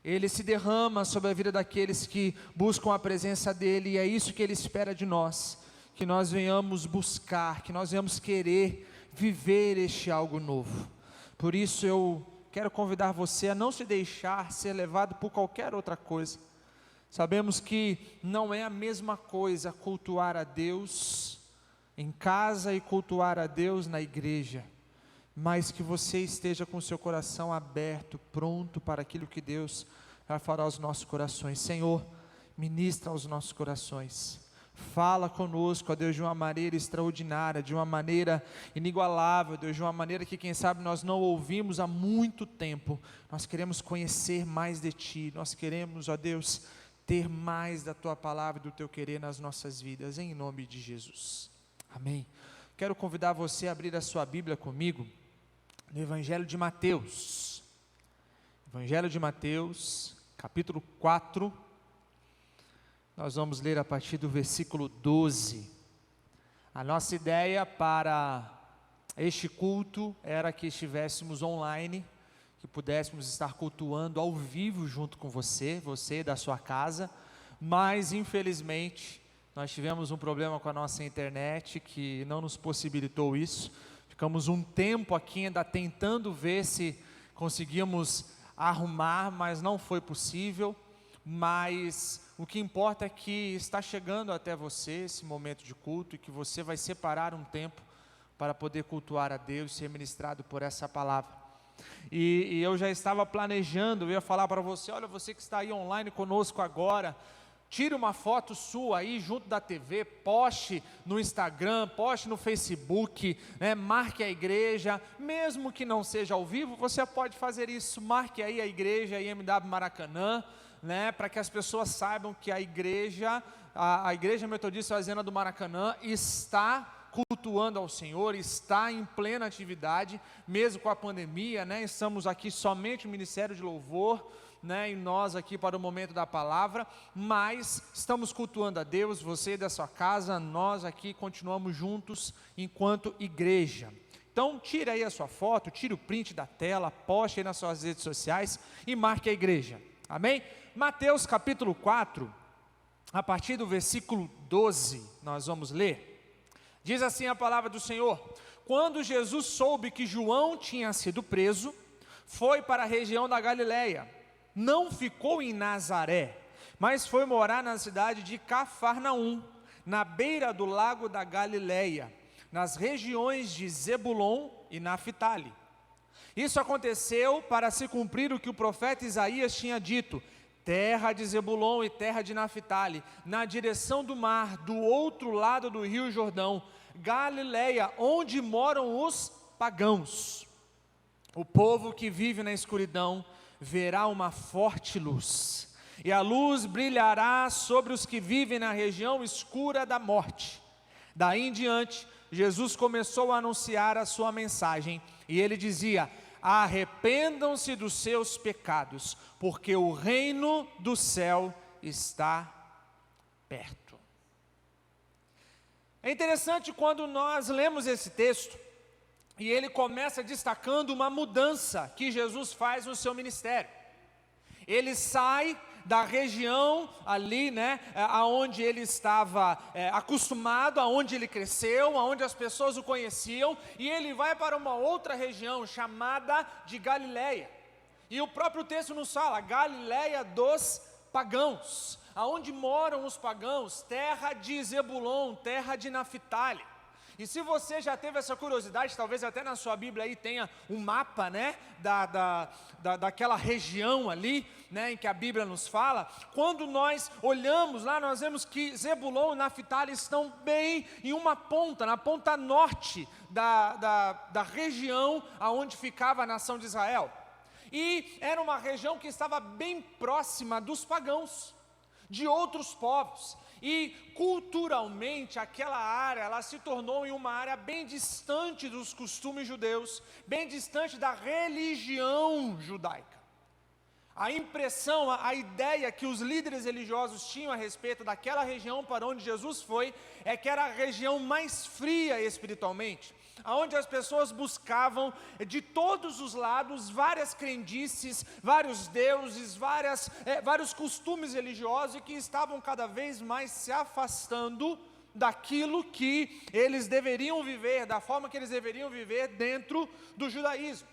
Ele se derrama sobre a vida daqueles que buscam a presença dEle, e é isso que Ele espera de nós, que nós venhamos buscar, que nós venhamos querer viver este algo novo. Por isso eu quero convidar você a não se deixar ser levado por qualquer outra coisa. Sabemos que não é a mesma coisa cultuar a Deus em casa e cultuar a Deus na igreja, mas que você esteja com o seu coração aberto, pronto para aquilo que Deus vai falar aos nossos corações. Senhor, ministra aos nossos corações, fala conosco, ó Deus, de uma maneira extraordinária, de uma maneira inigualável, Deus, de uma maneira que, quem sabe, nós não ouvimos há muito tempo. Nós queremos conhecer mais de Ti, nós queremos, ó Deus, ter mais da Tua palavra e do Teu querer nas nossas vidas, em nome de Jesus, amém. Quero convidar você a abrir a sua Bíblia comigo, no Evangelho de Mateus, capítulo 4, nós vamos ler a partir do versículo 12, a nossa ideia para este culto era que estivéssemos online, que pudéssemos estar cultuando ao vivo junto com você da sua casa, mas infelizmente nós tivemos um problema com a nossa internet que não nos possibilitou isso. Ficamos um tempo aqui ainda tentando ver se conseguimos arrumar, mas não foi possível. Mas o que importa é que está chegando até você esse momento de culto e que você vai separar um tempo para poder cultuar a Deus e ser ministrado por essa palavra. E eu já estava planejando, eu ia falar para você, olha, você que está aí online conosco agora, tire uma foto sua aí junto da TV, poste no Instagram, poste no Facebook, né, marque a igreja, mesmo que não seja ao vivo, você pode fazer isso, marque aí a igreja IMW Maracanã, né, para que as pessoas saibam que a igreja Metodista Fazenda do Maracanã está cultuando ao Senhor, está em plena atividade, mesmo com a pandemia, né, estamos aqui somente no Ministério de Louvor, né, e nós aqui para o momento da palavra, mas estamos cultuando a Deus, você da sua casa, nós aqui continuamos juntos enquanto igreja. Então tire aí a sua foto, tire o print da tela, poste aí nas suas redes sociais e marque a igreja, amém? Mateus capítulo 4, a partir do versículo 12, nós vamos ler. Diz assim a palavra do Senhor: quando Jesus soube que João tinha sido preso, foi para a região da Galileia, não ficou em Nazaré, mas foi morar na cidade de Cafarnaum, na beira do lago da Galileia, nas regiões de Zebulon e Naftali. Isso aconteceu para se cumprir o que o profeta Isaías tinha dito: terra de Zebulon e terra de Naftali, na direção do mar, do outro lado do rio Jordão, Galileia, onde moram os pagãos. O povo que vive na escuridão verá uma forte luz, e a luz brilhará sobre os que vivem na região escura da morte. Daí em diante, Jesus começou a anunciar a sua mensagem, e ele dizia: arrependam-se dos seus pecados, porque o reino do céu está perto. É interessante quando nós lemos esse texto, e ele começa destacando uma mudança que Jesus faz no seu ministério. Ele sai da região ali, né, aonde ele estava acostumado, aonde ele cresceu, aonde as pessoas o conheciam, e ele vai para uma outra região chamada de Galileia. E o próprio texto nos fala, Galileia dos pagãos, aonde moram os pagãos, terra de Zebulon, terra de Naftali. E se você já teve essa curiosidade, talvez até na sua Bíblia aí tenha um mapa, né, daquela região ali, né, em que a Bíblia nos fala. Quando nós olhamos lá, nós vemos que Zebulon e Naftali estão bem em uma ponta, na ponta norte da região aonde ficava a nação de Israel. E era uma região que estava bem próxima dos pagãos, de outros povos. E culturalmente aquela área, ela se tornou em uma área bem distante dos costumes judeus, bem distante da religião judaica. A impressão, a ideia que os líderes religiosos tinham a respeito daquela região para onde Jesus foi, é que era a região mais fria espiritualmente, onde as pessoas buscavam de todos os lados várias crendices, vários deuses, vários costumes religiosos, e que estavam cada vez mais se afastando daquilo que eles deveriam viver, da forma que eles deveriam viver dentro do judaísmo.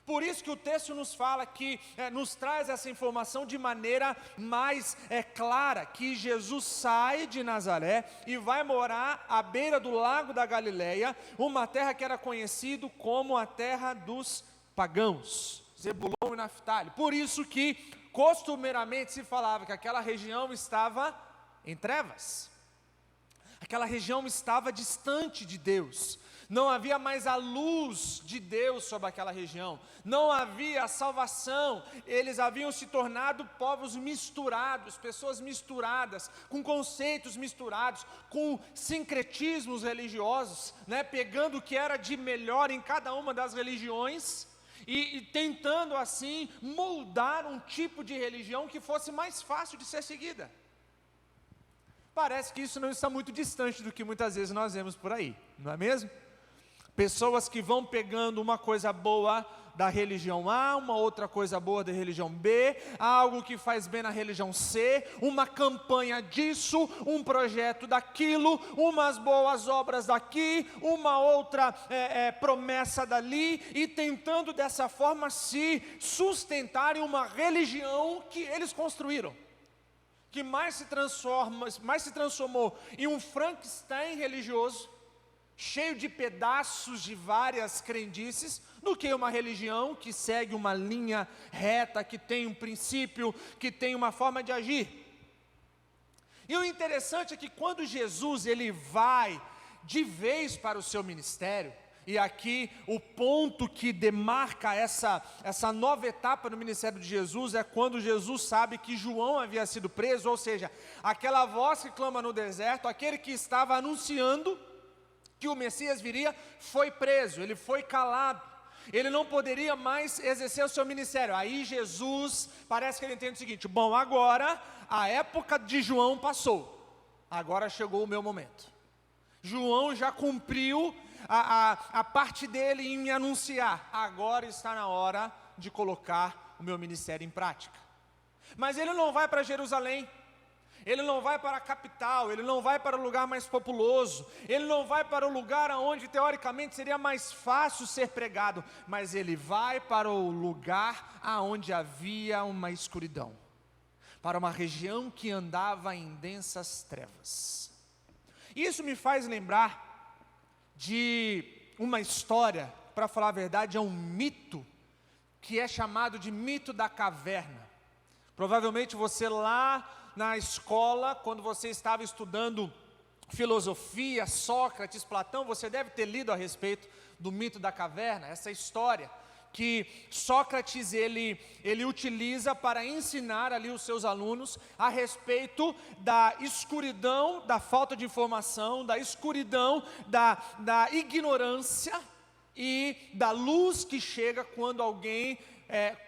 Por isso que o texto nos fala que, nos traz essa informação de maneira mais clara, que Jesus sai de Nazaré e vai morar à beira do lago da Galileia, uma terra que era conhecida como a terra dos pagãos, Zebulon e Naftali. Por isso que costumeiramente se falava que aquela região estava em trevas, aquela região estava distante de Deus. Não havia mais a luz de Deus sobre aquela região, não havia a salvação, eles haviam se tornado povos misturados, pessoas misturadas, com conceitos misturados, com sincretismos religiosos, né, pegando o que era de melhor em cada uma das religiões e tentando assim moldar um tipo de religião que fosse mais fácil de ser seguida. Parece que isso não está muito distante do que muitas vezes nós vemos por aí, não é mesmo? Pessoas que vão pegando uma coisa boa da religião A, uma outra coisa boa da religião B, algo que faz bem na religião C, uma campanha disso, um projeto daquilo, umas boas obras daqui, uma outra promessa dali, e tentando dessa forma se sustentar em uma religião que eles construíram, que mais se transformou em um Frankenstein religioso, cheio de pedaços de várias crendices, do que uma religião que segue uma linha reta, que tem um princípio, que tem uma forma de agir. E o interessante é que quando Jesus ele vai de vez para o seu ministério, e aqui o ponto que demarca essa nova etapa no ministério de Jesus é quando Jesus sabe que João havia sido preso, ou seja, aquela voz que clama no deserto, aquele que estava anunciando que o Messias viria, foi preso, ele foi calado, ele não poderia mais exercer o seu ministério. Aí Jesus, parece que ele entende o seguinte: bom, agora a época de João passou, agora chegou o meu momento. João já cumpriu a parte dele em me anunciar, agora está na hora de colocar o meu ministério em prática. Mas ele não vai para Jerusalém, ele não vai para a capital, ele não vai para o lugar mais populoso, ele não vai para o lugar onde teoricamente seria mais fácil ser pregado, mas ele vai para o lugar onde havia uma escuridão, para uma região que andava em densas trevas. Isso me faz lembrar de uma história, para falar a verdade, é um mito, que é chamado de mito da caverna. Provavelmente você lá na escola, quando você estava estudando filosofia, Sócrates, Platão, você deve ter lido a respeito do mito da caverna, essa história que Sócrates ele utiliza para ensinar ali os seus alunos a respeito da escuridão, da falta de informação, da escuridão, da ignorância e da luz que chega quando alguém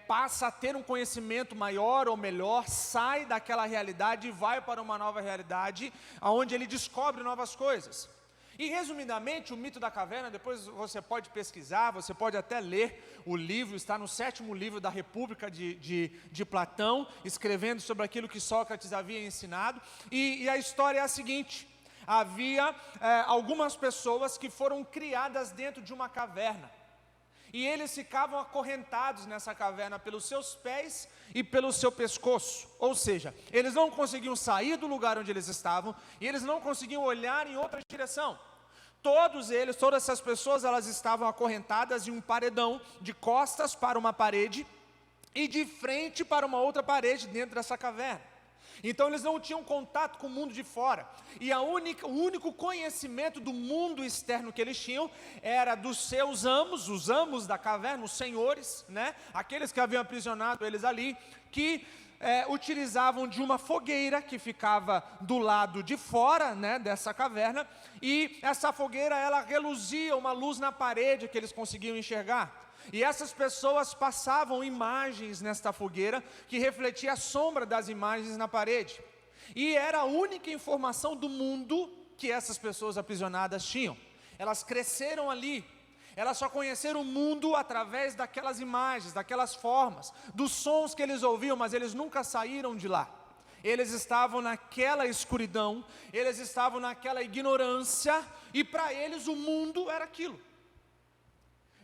passa a ter um conhecimento maior ou melhor, sai daquela realidade e vai para uma nova realidade, onde ele descobre novas coisas. E resumidamente, o mito da caverna, depois você pode pesquisar, você pode até ler o livro, está no 7º livro da República de Platão, escrevendo sobre aquilo que Sócrates havia ensinado, e a história é a seguinte: havia algumas pessoas que foram criadas dentro de uma caverna, e eles ficavam acorrentados nessa caverna pelos seus pés e pelo seu pescoço, ou seja, eles não conseguiam sair do lugar onde eles estavam, e eles não conseguiam olhar em outra direção. Todas essas pessoas, elas estavam acorrentadas em um paredão, de costas para uma parede, e de frente para uma outra parede dentro dessa caverna. Então eles não tinham contato com o mundo de fora, e o único conhecimento do mundo externo que eles tinham era dos seus amos, os amos da caverna, os senhores, né? Aqueles que haviam aprisionado eles ali, que utilizavam de uma fogueira que ficava do lado de fora, né, dessa caverna, e essa fogueira, ela reluzia uma luz na parede que eles conseguiam enxergar. E essas pessoas passavam imagens nesta fogueira que refletia a sombra das imagens na parede. E era a única informação do mundo que essas pessoas aprisionadas tinham. Elas cresceram ali, elas só conheceram o mundo através daquelas imagens, daquelas formas, dos sons que eles ouviam, mas eles nunca saíram de lá. Eles estavam naquela escuridão, eles estavam naquela ignorância, e para eles o mundo era aquilo.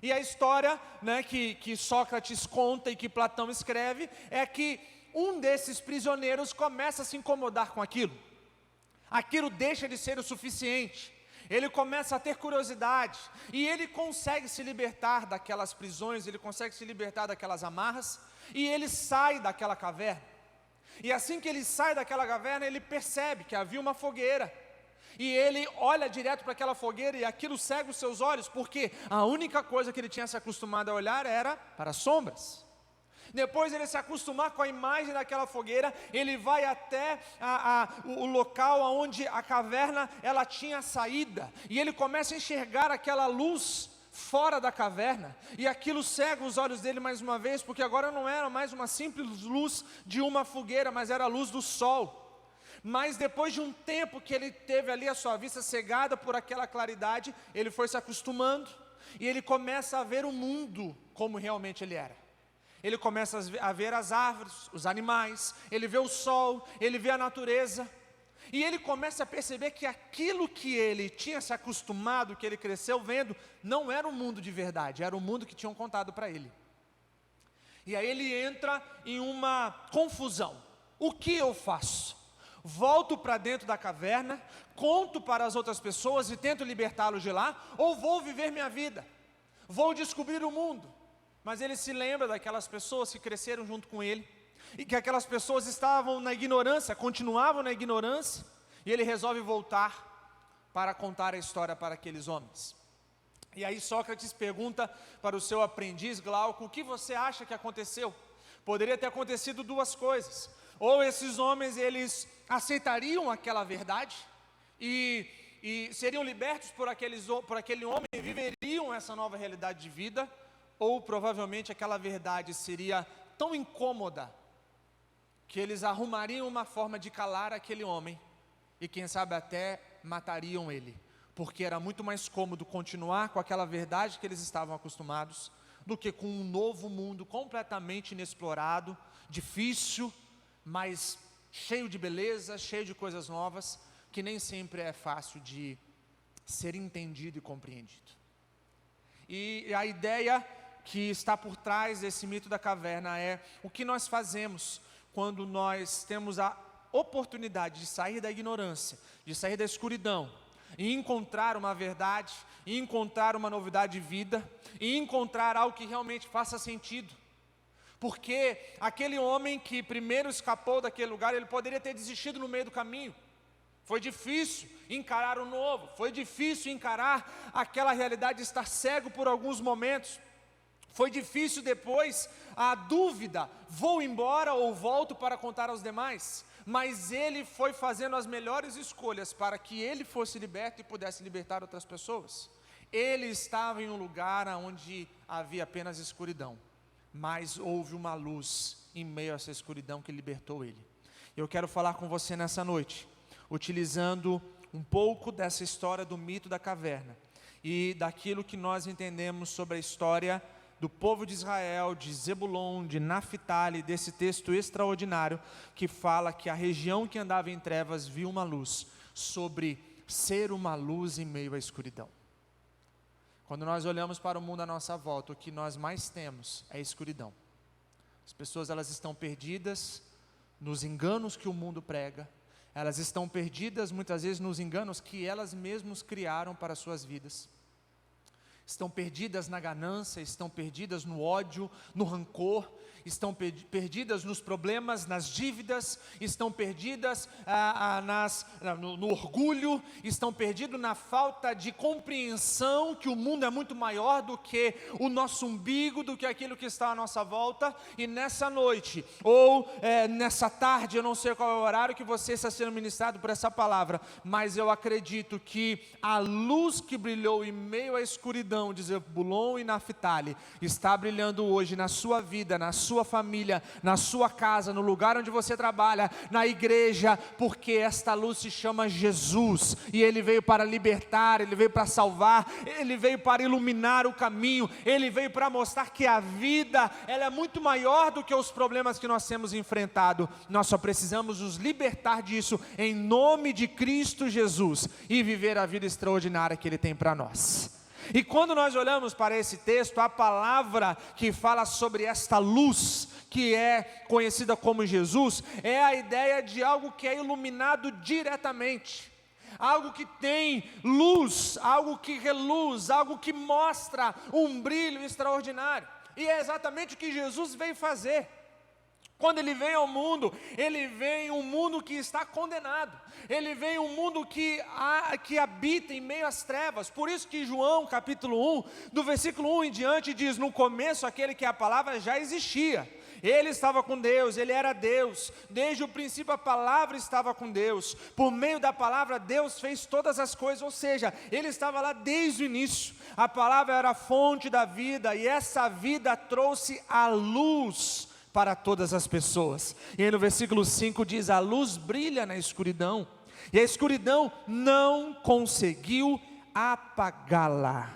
E a história, né, que Sócrates conta e que Platão escreve, é que um desses prisioneiros começa a se incomodar com aquilo. Aquilo deixa de ser o suficiente. Ele começa a ter curiosidade, e ele consegue se libertar daquelas prisões, ele consegue se libertar daquelas amarras, e ele sai daquela caverna. E assim que ele sai daquela caverna, ele percebe que havia uma fogueira. E ele olha direto para aquela fogueira, e aquilo cega os seus olhos, porque a única coisa que ele tinha se acostumado a olhar era para as sombras. Depois ele se acostumar com a imagem daquela fogueira, ele vai até o local onde a caverna ela tinha saída, e ele começa a enxergar aquela luz fora da caverna, e aquilo cega os olhos dele mais uma vez, porque agora não era mais uma simples luz de uma fogueira, mas era a luz do sol. Mas depois de um tempo que ele teve ali a sua vista cegada por aquela claridade, ele foi se acostumando, e ele começa a ver o mundo como realmente ele era. Ele começa a ver as árvores, os animais, ele vê o sol, ele vê a natureza, e ele começa a perceber que aquilo que ele tinha se acostumado, que ele cresceu vendo, não era um mundo de verdade, era o mundo que tinham contado para ele. E aí ele entra em uma confusão. O que eu faço? Volto para dentro da caverna, conto para as outras pessoas e tento libertá-los de lá, ou vou viver minha vida, vou descobrir o mundo? Mas ele se lembra daquelas pessoas que cresceram junto com ele, e que aquelas pessoas estavam na ignorância, continuavam na ignorância, e ele resolve voltar para contar a história para aqueles homens. E aí Sócrates pergunta para o seu aprendiz Glauco: o que você acha que aconteceu? Poderia ter acontecido duas coisas: ou esses homens, eles aceitariam aquela verdade, e seriam libertos por aquele homem, e viveriam essa nova realidade de vida, ou provavelmente aquela verdade seria tão incômoda, que eles arrumariam uma forma de calar aquele homem, e quem sabe até matariam ele, porque era muito mais cômodo continuar com aquela verdade que eles estavam acostumados, do que com um novo mundo completamente inexplorado, difícil, mas cheio de beleza, cheio de coisas novas, que nem sempre é fácil de ser entendido e compreendido. E a ideia que está por trás desse mito da caverna é o que nós fazemos quando nós temos a oportunidade de sair da ignorância, de sair da escuridão, e encontrar uma verdade, e encontrar uma novidade de vida, e encontrar algo que realmente faça sentido. Porque aquele homem que primeiro escapou daquele lugar, ele poderia ter desistido no meio do caminho. Foi difícil encarar o novo, foi difícil encarar aquela realidade de estar cego por alguns momentos. Foi difícil depois a dúvida: vou embora ou volto para contar aos demais? Mas ele foi fazendo as melhores escolhas para que ele fosse liberto e pudesse libertar outras pessoas. Ele estava em um lugar onde havia apenas escuridão, mas houve uma luz em meio a essa escuridão que libertou ele. Eu quero falar com você nessa noite, utilizando um pouco dessa história do mito da caverna e daquilo que nós entendemos sobre a história do povo de Israel, de Zebulon, de Naphtali, desse texto extraordinário que fala que a região que andava em trevas viu uma luz, sobre ser uma luz em meio à escuridão. Quando nós olhamos para o mundo à nossa volta, o que nós mais temos é escuridão. As pessoas, elas estão perdidas nos enganos que o mundo prega, elas estão perdidas muitas vezes nos enganos que elas mesmas criaram para as suas vidas. Estão perdidas na ganância, estão perdidas no ódio, no rancor, estão perdidas nos problemas, nas dívidas, estão perdidas no orgulho, estão perdidas na falta de compreensão que o mundo é muito maior do que o nosso umbigo, do que aquilo que está à nossa volta. E nessa noite, ou nessa tarde, eu não sei qual é o horário que você está sendo ministrado por essa palavra, mas eu acredito que a luz que brilhou em meio à escuridão de Zebulon e Naphtali está brilhando hoje na sua vida, na sua família, na sua casa, no lugar onde você trabalha, na igreja, porque esta luz se chama Jesus, e Ele veio para libertar, Ele veio para salvar, Ele veio para iluminar o caminho, Ele veio para mostrar que a vida, ela é muito maior do que os problemas que nós temos enfrentado. Nós só precisamos nos libertar disso, em nome de Cristo Jesus, e viver a vida extraordinária que Ele tem para nós. E quando nós olhamos para esse texto, a palavra que fala sobre esta luz, que é conhecida como Jesus, é a ideia de algo que é iluminado diretamente, algo que tem luz, algo que reluz, algo que mostra um brilho extraordinário. E é exatamente o que Jesus veio fazer. Quando Ele vem ao mundo, Ele vem um mundo que está condenado, Ele vem um mundo que habita em meio às trevas. Por isso que João capítulo 1, do versículo 1 em diante diz: no começo aquele que é a palavra já existia, Ele estava com Deus, Ele era Deus, desde o princípio a palavra estava com Deus, por meio da palavra Deus fez todas as coisas, ou seja, Ele estava lá desde o início. A palavra era a fonte da vida, e essa vida trouxe a luz para todas as pessoas. E aí no versículo 5 diz: a luz brilha na escuridão, e a escuridão não conseguiu apagá-la.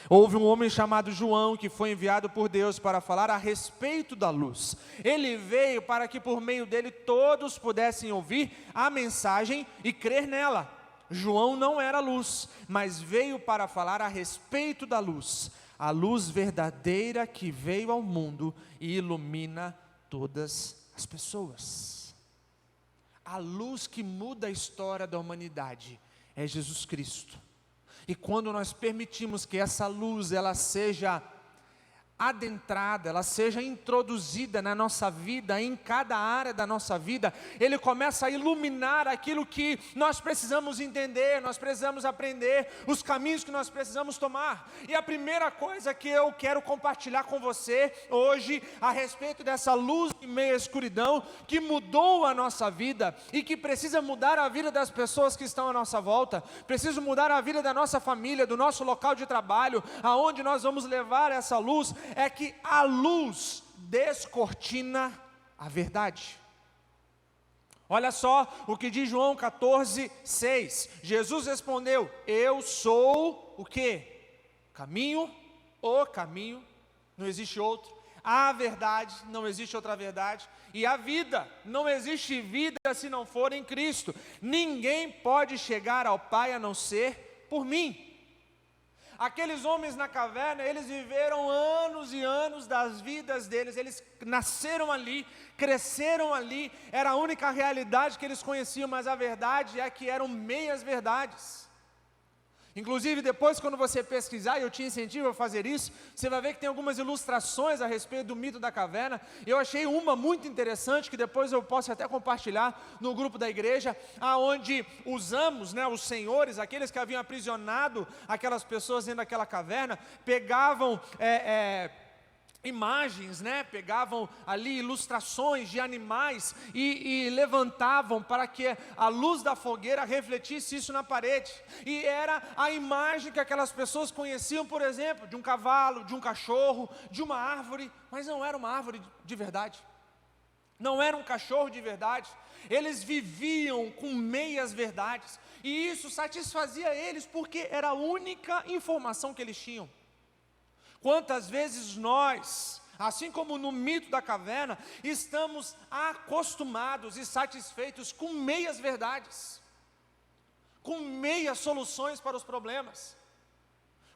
Houve um homem chamado João que foi enviado por Deus para falar a respeito da luz. Ele veio para que por meio dele todos pudessem ouvir a mensagem e crer nela. João não era luz, mas veio para falar a respeito da luz, a luz verdadeira que veio ao mundo e ilumina todas as pessoas. A luz que muda a história da humanidade é Jesus Cristo. E quando nós permitimos que essa luz ela seja adentrada, ela seja introduzida na nossa vida, em cada área da nossa vida, Ele começa a iluminar aquilo que nós precisamos entender, nós precisamos aprender, os caminhos que nós precisamos tomar. E a primeira coisa que eu quero compartilhar com você hoje, a respeito dessa luz em meio à escuridão, que mudou a nossa vida, e que precisa mudar a vida das pessoas que estão à nossa volta, precisa mudar a vida da nossa família, do nosso local de trabalho, aonde nós vamos levar essa luz, é que a luz descortina a verdade. Olha só o que diz João 14:6. Jesus respondeu: eu sou o quê? Caminho, o caminho, não existe outro. A verdade, não existe outra verdade. E a vida, não existe vida se não for em Cristo. Ninguém pode chegar ao Pai a não ser por mim. Aqueles homens na caverna, eles viveram anos e anos das vidas deles, eles nasceram ali, cresceram ali, era a única realidade que eles conheciam, mas a verdade é que eram meias verdades. Inclusive depois, quando você pesquisar, e eu te incentivo a fazer isso, você vai ver que tem algumas ilustrações a respeito do mito da caverna. Eu achei uma muito interessante, que depois eu posso até compartilhar no grupo da igreja, aonde os amos, os senhores, aqueles que haviam aprisionado aquelas pessoas dentro daquela caverna, pegavam imagens, pegavam ali ilustrações de animais e levantavam para que a luz da fogueira refletisse isso na parede. E era a imagem que aquelas pessoas conheciam, por exemplo, de um cavalo, de um cachorro, de uma árvore, mas não era uma árvore de verdade. não era um cachorro de verdade. Eles viviam com meias verdades, e isso satisfazia eles, porque era a única informação que eles tinham. Quantas vezes nós, assim como no mito da caverna, estamos acostumados e satisfeitos com meias verdades, com meias soluções para os problemas,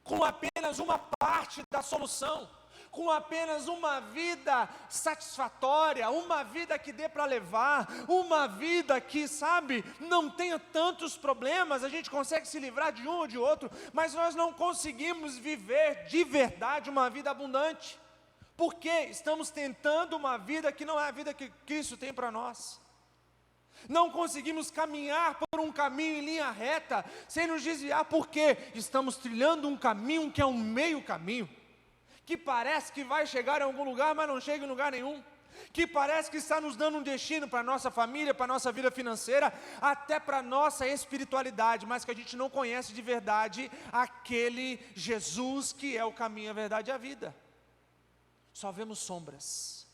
com apenas uma parte da solução, com apenas uma vida satisfatória, uma vida que dê para levar, uma vida que, sabe, não tenha tantos problemas. A gente consegue se livrar de um ou de outro, mas nós não conseguimos viver de verdade uma vida abundante, porque estamos tentando uma vida que não é a vida que Cristo tem para nós. Não conseguimos caminhar por um caminho em linha reta, sem nos desviar, porque estamos trilhando um caminho que é um meio caminho, que parece que vai chegar em algum lugar, mas não chega em lugar nenhum, que parece que está nos dando um destino para a nossa família, para a nossa vida financeira, até para a nossa espiritualidade, mas que a gente não conhece de verdade aquele Jesus que é o caminho, a verdade e a vida. Só vemos sombras,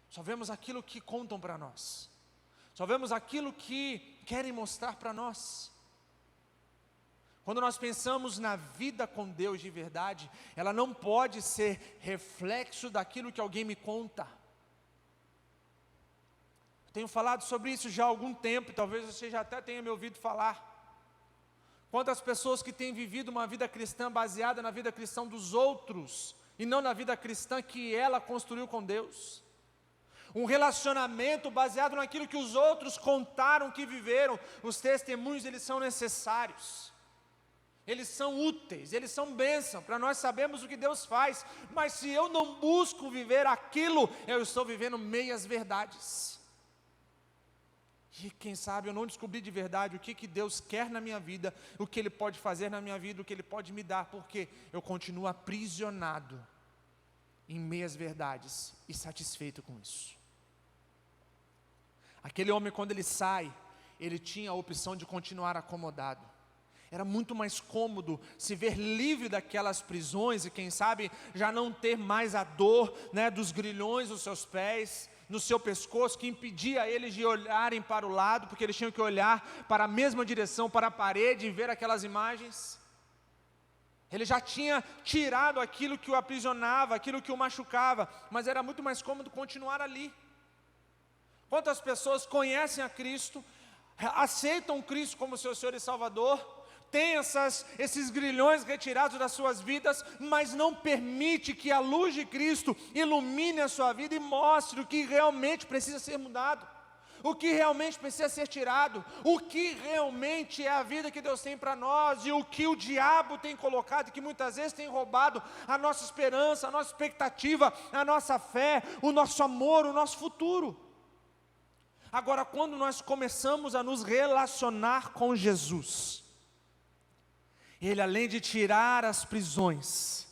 só vemos aquilo que contam para nós, só vemos aquilo que querem mostrar para nós. Quando nós pensamos na vida com Deus de verdade, ela não pode ser reflexo daquilo que alguém me conta. Eu tenho falado sobre isso já há algum tempo, talvez você já até tenha me ouvido falar. Quantas pessoas que têm vivido uma vida cristã baseada na vida cristã dos outros, e não na vida cristã que ela construiu com Deus. Um relacionamento baseado naquilo que os outros contaram que viveram. Os testemunhos, eles são necessários. Eles são úteis, eles são bênção, para nós sabermos o que Deus faz. Mas se eu não busco viver aquilo, eu estou vivendo meias verdades. E quem sabe eu não descobri de verdade o que Deus quer na minha vida, o que Ele pode fazer na minha vida, o que Ele pode me dar, porque eu continuo aprisionado em meias verdades e satisfeito com isso. Aquele homem, quando ele sai, ele tinha a opção de continuar acomodado. Era muito mais cômodo se ver livre daquelas prisões e quem sabe já não ter mais a dor, né, dos grilhões nos seus pés, no seu pescoço, que impedia eles de olharem para o lado, porque eles tinham que olhar para a mesma direção, para a parede e ver aquelas imagens. Ele já tinha tirado aquilo que o aprisionava, aquilo que o machucava, mas era muito mais cômodo continuar ali. Quantas pessoas conhecem a Cristo, aceitam Cristo como seu Senhor e Salvador, tem esses grilhões retirados das suas vidas, mas não permite que a luz de Cristo ilumine a sua vida e mostre o que realmente precisa ser mudado, o que realmente precisa ser tirado, o que realmente é a vida que Deus tem para nós, e o que o diabo tem colocado, que muitas vezes tem roubado a nossa esperança, a nossa expectativa, a nossa fé, o nosso amor, o nosso futuro. Agora, quando nós começamos a nos relacionar com Jesus, Ele, além de tirar as prisões,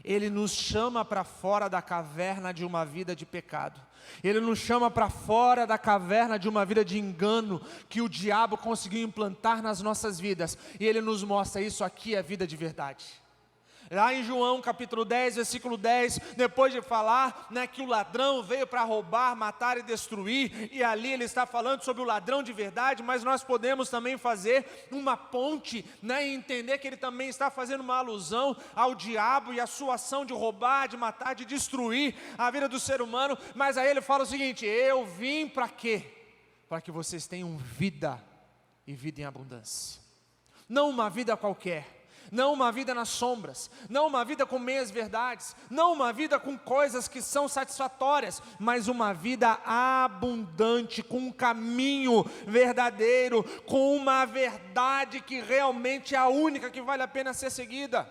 Ele nos chama para fora da caverna de uma vida de pecado. Ele nos chama para fora da caverna de uma vida de engano que o diabo conseguiu implantar nas nossas vidas. E Ele nos mostra: isso aqui é vida de verdade. Lá em João capítulo 10, versículo 10, depois de falar, né, que o ladrão veio para roubar, matar e destruir, e ali ele está falando sobre o ladrão de verdade, mas nós podemos também fazer uma ponte, né, e entender que ele também está fazendo uma alusão ao diabo e a sua ação de roubar, de matar, de destruir a vida do ser humano. Mas aí ele fala o seguinte: eu vim para quê? Para que vocês tenham vida, e vida em abundância. Não uma vida qualquer, não uma vida nas sombras, não uma vida com meias verdades, não uma vida com coisas que são satisfatórias, mas uma vida abundante, com um caminho verdadeiro, com uma verdade que realmente é a única que vale a pena ser seguida.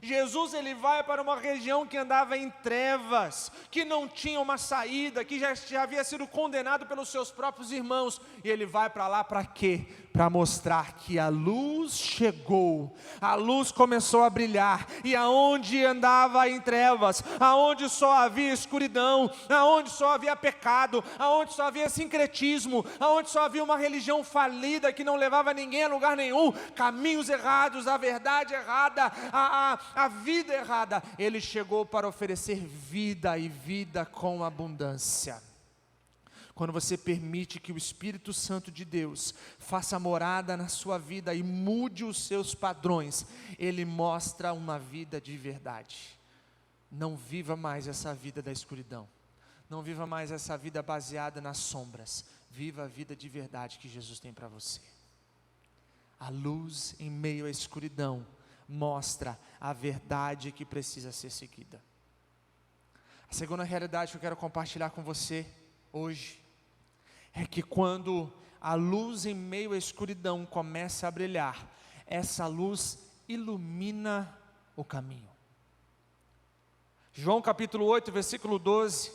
Jesus, ele vai para uma região que andava em trevas, que não tinha uma saída, que já havia sido condenado pelos seus próprios irmãos, e ele vai para lá para quê? para mostrar que a luz chegou, a luz começou a brilhar, e aonde andava em trevas, aonde só havia escuridão, aonde só havia pecado, aonde só havia sincretismo, aonde só havia uma religião falida que não levava ninguém a lugar nenhum, caminhos errados, a verdade errada, a vida errada, Ele chegou para oferecer vida e vida com abundância. Quando você permite que o Espírito Santo de Deus faça morada na sua vida e mude os seus padrões, Ele mostra uma vida de verdade. Não viva mais essa vida da escuridão. Não viva mais essa vida baseada nas sombras. Viva a vida de verdade que Jesus tem para você. A luz em meio à escuridão mostra a verdade que precisa ser seguida. A segunda realidade que eu quero compartilhar com você hoje é que quando a luz em meio à escuridão começa a brilhar, essa luz ilumina o caminho. João capítulo 8, versículo 12,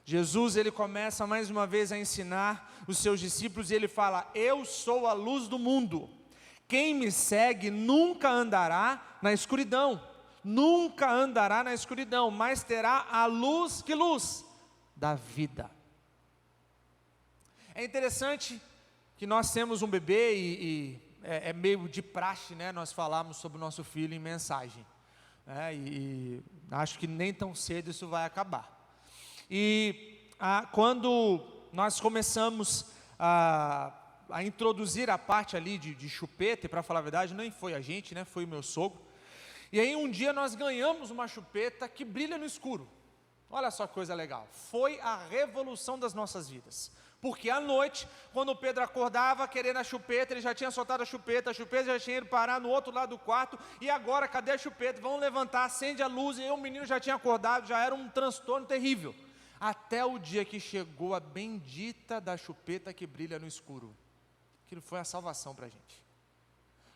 Jesus ele começa mais uma vez a ensinar os seus discípulos e ele fala: eu sou a luz do mundo, quem me segue nunca andará na escuridão, nunca andará na escuridão, mas terá a luz, que luz? Da vida. É interessante que nós temos um bebê e é meio de praxe, né, nós falarmos sobre o nosso filho em mensagem, né, e acho que nem tão cedo isso vai acabar. E quando nós começamos a introduzir a parte ali de chupeta, e para falar a verdade, nem foi a gente, né, foi o meu sogro, e aí um dia nós ganhamos uma chupeta que brilha no escuro. Olha só que coisa legal, foi a revolução das nossas vidas. Porque à noite, quando o Pedro acordava querendo a chupeta, ele já tinha soltado a chupeta já tinha ido parar no outro lado do quarto, e agora cadê a chupeta? Vamos levantar, acende a luz, e aí o menino já tinha acordado, já era um transtorno terrível. Até o dia que chegou a bendita da chupeta que brilha no escuro. Aquilo foi a salvação para a gente.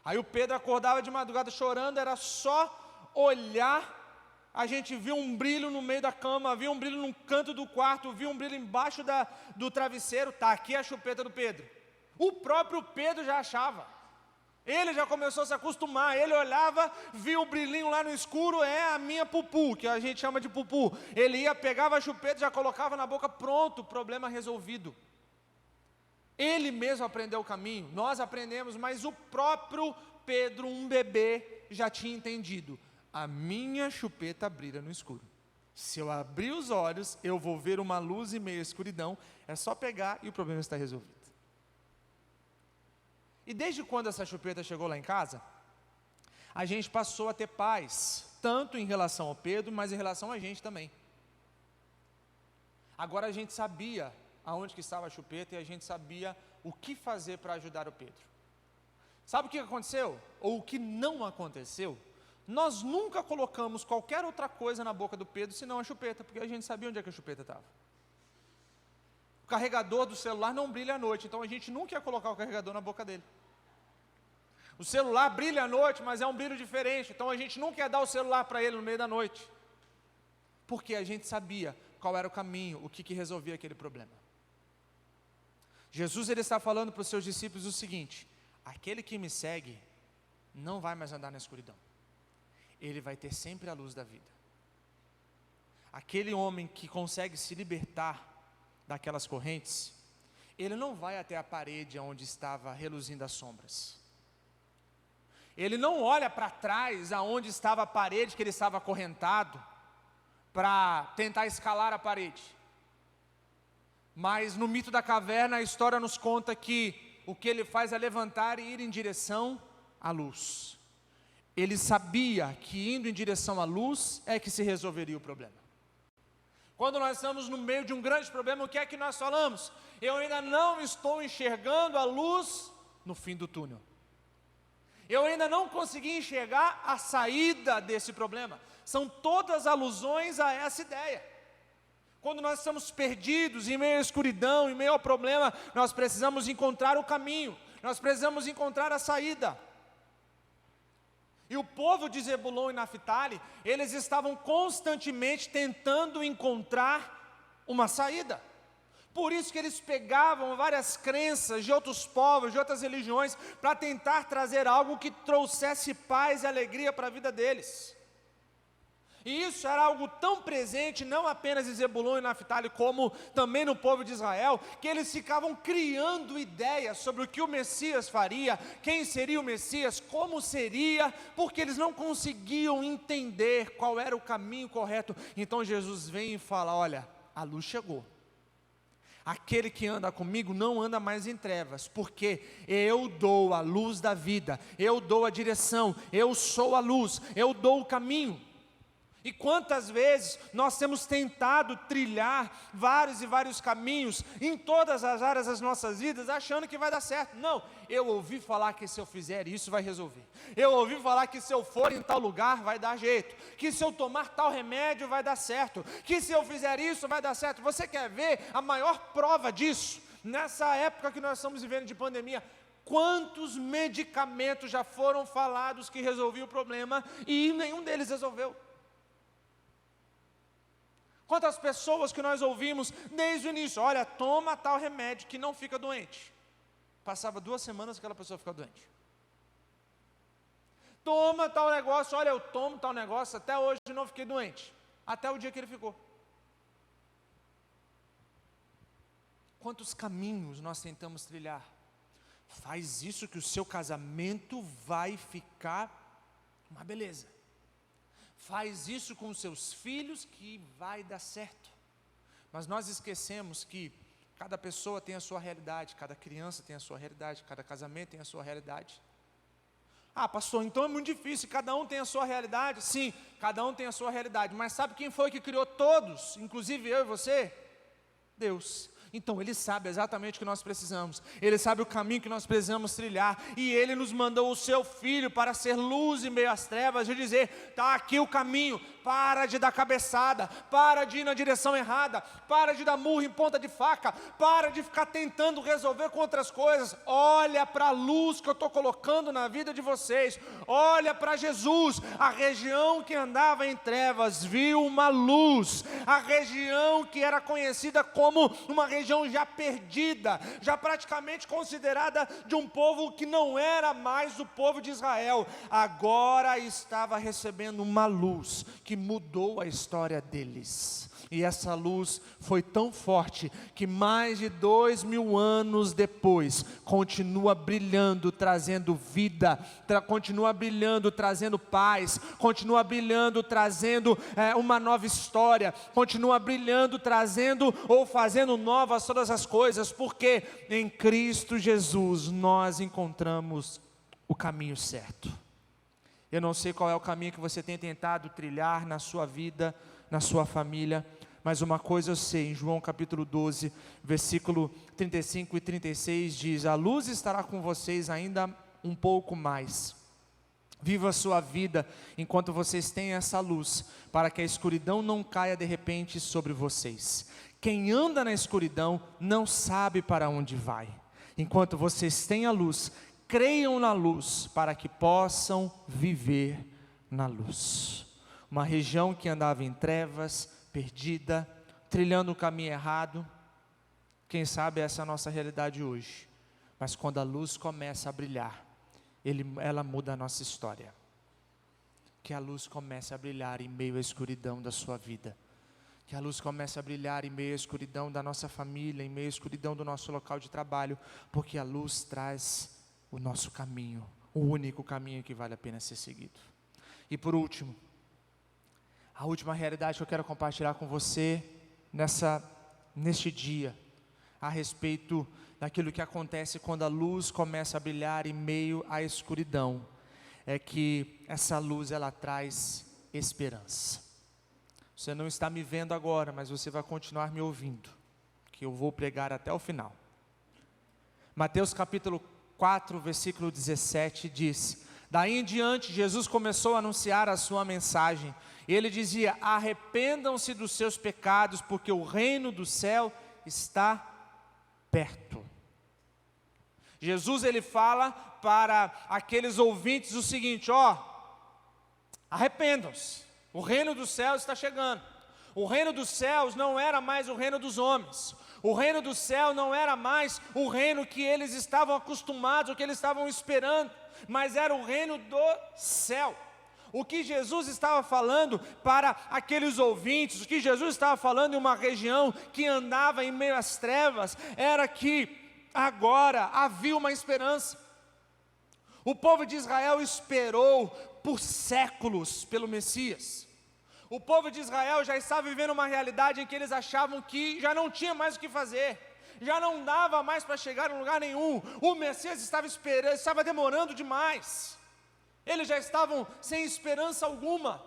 Aí o Pedro acordava de madrugada chorando, era só olhar, a gente viu um brilho no meio da cama, viu um brilho no canto do quarto, viu um brilho embaixo do travesseiro, está aqui a chupeta do Pedro. O próprio Pedro já achava, ele já começou a se acostumar, ele olhava, viu o brilhinho lá no escuro, é a minha pupu, que a gente chama de pupu. Ele ia, pegava a chupeta, já colocava na boca, pronto, problema resolvido. Ele mesmo aprendeu o caminho, nós aprendemos, mas o próprio Pedro, um bebê, já tinha entendido. A minha chupeta brilha no escuro. Se eu abrir os olhos, eu vou ver uma luz em meio à escuridão. É só pegar e o problema está resolvido. E desde quando essa chupeta chegou lá em casa, a gente passou a ter paz, tanto em relação ao Pedro, mas em relação a gente também. Agora a gente sabia aonde que estava a chupeta e a gente sabia o que fazer para ajudar o Pedro. Sabe o que aconteceu? Ou o que não aconteceu? Nós nunca colocamos qualquer outra coisa na boca do Pedro, senão a chupeta, porque a gente sabia onde é que a chupeta estava. O carregador do celular não brilha à noite, então a gente nunca ia colocar o carregador na boca dele. O celular brilha à noite, mas é um brilho diferente, então a gente nunca ia dar o celular para ele no meio da noite. Porque a gente sabia qual era o caminho, o que resolvia aquele problema. Jesus ele está falando para os seus discípulos o seguinte: aquele que me segue não vai mais andar na escuridão. Ele vai ter sempre a luz da vida. Aquele homem que consegue se libertar daquelas correntes, ele não vai até a parede onde estava reluzindo as sombras. Ele não olha para trás aonde estava a parede que ele estava acorrentado, para tentar escalar a parede. Mas no mito da caverna, a história nos conta que o que ele faz é levantar e ir em direção à luz. Ele sabia que indo em direção à luz é que se resolveria o problema. Quando nós estamos no meio de um grande problema, o que é que nós falamos? Eu ainda não estou enxergando a luz no fim do túnel. Eu ainda não consegui enxergar a saída desse problema. São todas alusões a essa ideia. Quando nós estamos perdidos, em meio à escuridão, em meio ao problema, nós precisamos encontrar o caminho, nós precisamos encontrar a saída. E o povo de Zebulon e Naftali, eles estavam constantemente tentando encontrar uma saída. Por isso que eles pegavam várias crenças de outros povos, de outras religiões, para tentar trazer algo que trouxesse paz e alegria para a vida deles. E isso era algo tão presente, não apenas em Zebulon e Naftali, como também no povo de Israel, que eles ficavam criando ideias sobre o que o Messias faria, quem seria o Messias, como seria, porque eles não conseguiam entender qual era o caminho correto. Então Jesus vem e fala: olha, a luz chegou. Aquele que anda comigo não anda mais em trevas, porque eu dou a luz da vida, eu dou a direção, eu sou a luz, eu dou o caminho. E quantas vezes nós temos tentado trilhar vários e vários caminhos em todas as áreas das nossas vidas, achando que vai dar certo. Não, eu ouvi falar que se eu fizer isso vai resolver. Eu ouvi falar que se eu for em tal lugar vai dar jeito. Que se eu tomar tal remédio vai dar certo. Que se eu fizer isso vai dar certo. Você quer ver a maior prova disso? Nessa época que nós estamos vivendo de pandemia, quantos medicamentos já foram falados que resolviam o problema e nenhum deles resolveu? Quantas pessoas que nós ouvimos desde o início: olha, toma tal remédio que não fica doente. Passava 2 semanas aquela pessoa fica doente. Toma tal negócio, olha, eu tomo tal negócio, até hoje não fiquei doente. Até o dia que ele ficou. Quantos caminhos nós tentamos trilhar? Faz isso que o seu casamento vai ficar uma beleza. Faz isso com os seus filhos que vai dar certo. Mas nós esquecemos que cada pessoa tem a sua realidade, cada criança tem a sua realidade, cada casamento tem a sua realidade. Ah, pastor, então é muito difícil, cada um tem a sua realidade. Sim, cada um tem a sua realidade, mas sabe quem foi que criou todos, inclusive eu e você? Deus. Então Ele sabe exatamente o que nós precisamos, Ele sabe o caminho que nós precisamos trilhar, e Ele nos mandou o Seu Filho para ser luz em meio às trevas, e dizer: está aqui o caminho, para de dar cabeçada, para de ir na direção errada, para de dar murro em ponta de faca, para de ficar tentando resolver com outras coisas. Olha para a luz que eu estou colocando na vida de vocês, olha para Jesus. A região que andava em trevas viu uma luz, a região que era conhecida como uma região já perdida, já praticamente considerada de um povo que não era mais o povo de Israel, agora estava recebendo uma luz que mudou a história deles. E essa luz foi tão forte que mais de 2000 anos depois continua brilhando, trazendo vida, continua brilhando, trazendo paz, continua brilhando, trazendo uma nova história, continua brilhando, trazendo ou fazendo novas todas as coisas, porque em Cristo Jesus nós encontramos o caminho certo. Eu não sei qual é o caminho que você tem tentado trilhar na sua vida, na sua família, mas uma coisa eu sei: em João capítulo 12, versículo 35 e 36 diz: a luz estará com vocês ainda um pouco mais. Viva a sua vida enquanto vocês têm essa luz, para que a escuridão não caia de repente sobre vocês. Quem anda na escuridão não sabe para onde vai. Enquanto vocês têm a luz, creiam na luz, para que possam viver na luz. Uma região que andava em trevas, perdida, trilhando o caminho errado. Quem sabe essa é a nossa realidade hoje. Mas quando a luz começa a brilhar, ela muda a nossa história. Que a luz comece a brilhar em meio à escuridão da sua vida. Que a luz comece a brilhar em meio à escuridão da nossa família, em meio à escuridão do nosso local de trabalho, porque a luz traz o nosso caminho, o único caminho que vale a pena ser seguido. E por último, a última realidade que eu quero compartilhar com você neste dia, a respeito daquilo que acontece quando a luz começa a brilhar em meio à escuridão, é que essa luz ela traz esperança. Você não está me vendo agora, mas você vai continuar me ouvindo, que eu vou pregar até o final. Mateus capítulo 4, versículo 17 diz: daí em diante Jesus começou a anunciar a sua mensagem. Ele dizia: arrependam-se dos seus pecados, porque o reino do céu está perto. Jesus ele fala para aqueles ouvintes o seguinte: arrependam-se, o reino do céu está chegando. O reino dos céus não era mais o reino dos homens. O reino do céu não era mais o reino que eles estavam acostumados, o que eles estavam esperando, mas era o reino do céu. O que Jesus estava falando para aqueles ouvintes, o que Jesus estava falando em uma região que andava em meio às trevas, era que agora havia uma esperança. O povo de Israel esperou por séculos pelo Messias. O povo de Israel já estava vivendo uma realidade em que eles achavam que já não tinha mais o que fazer, já não dava mais para chegar em lugar nenhum. O Messias estava esperando, estava demorando demais. Eles já estavam sem esperança alguma.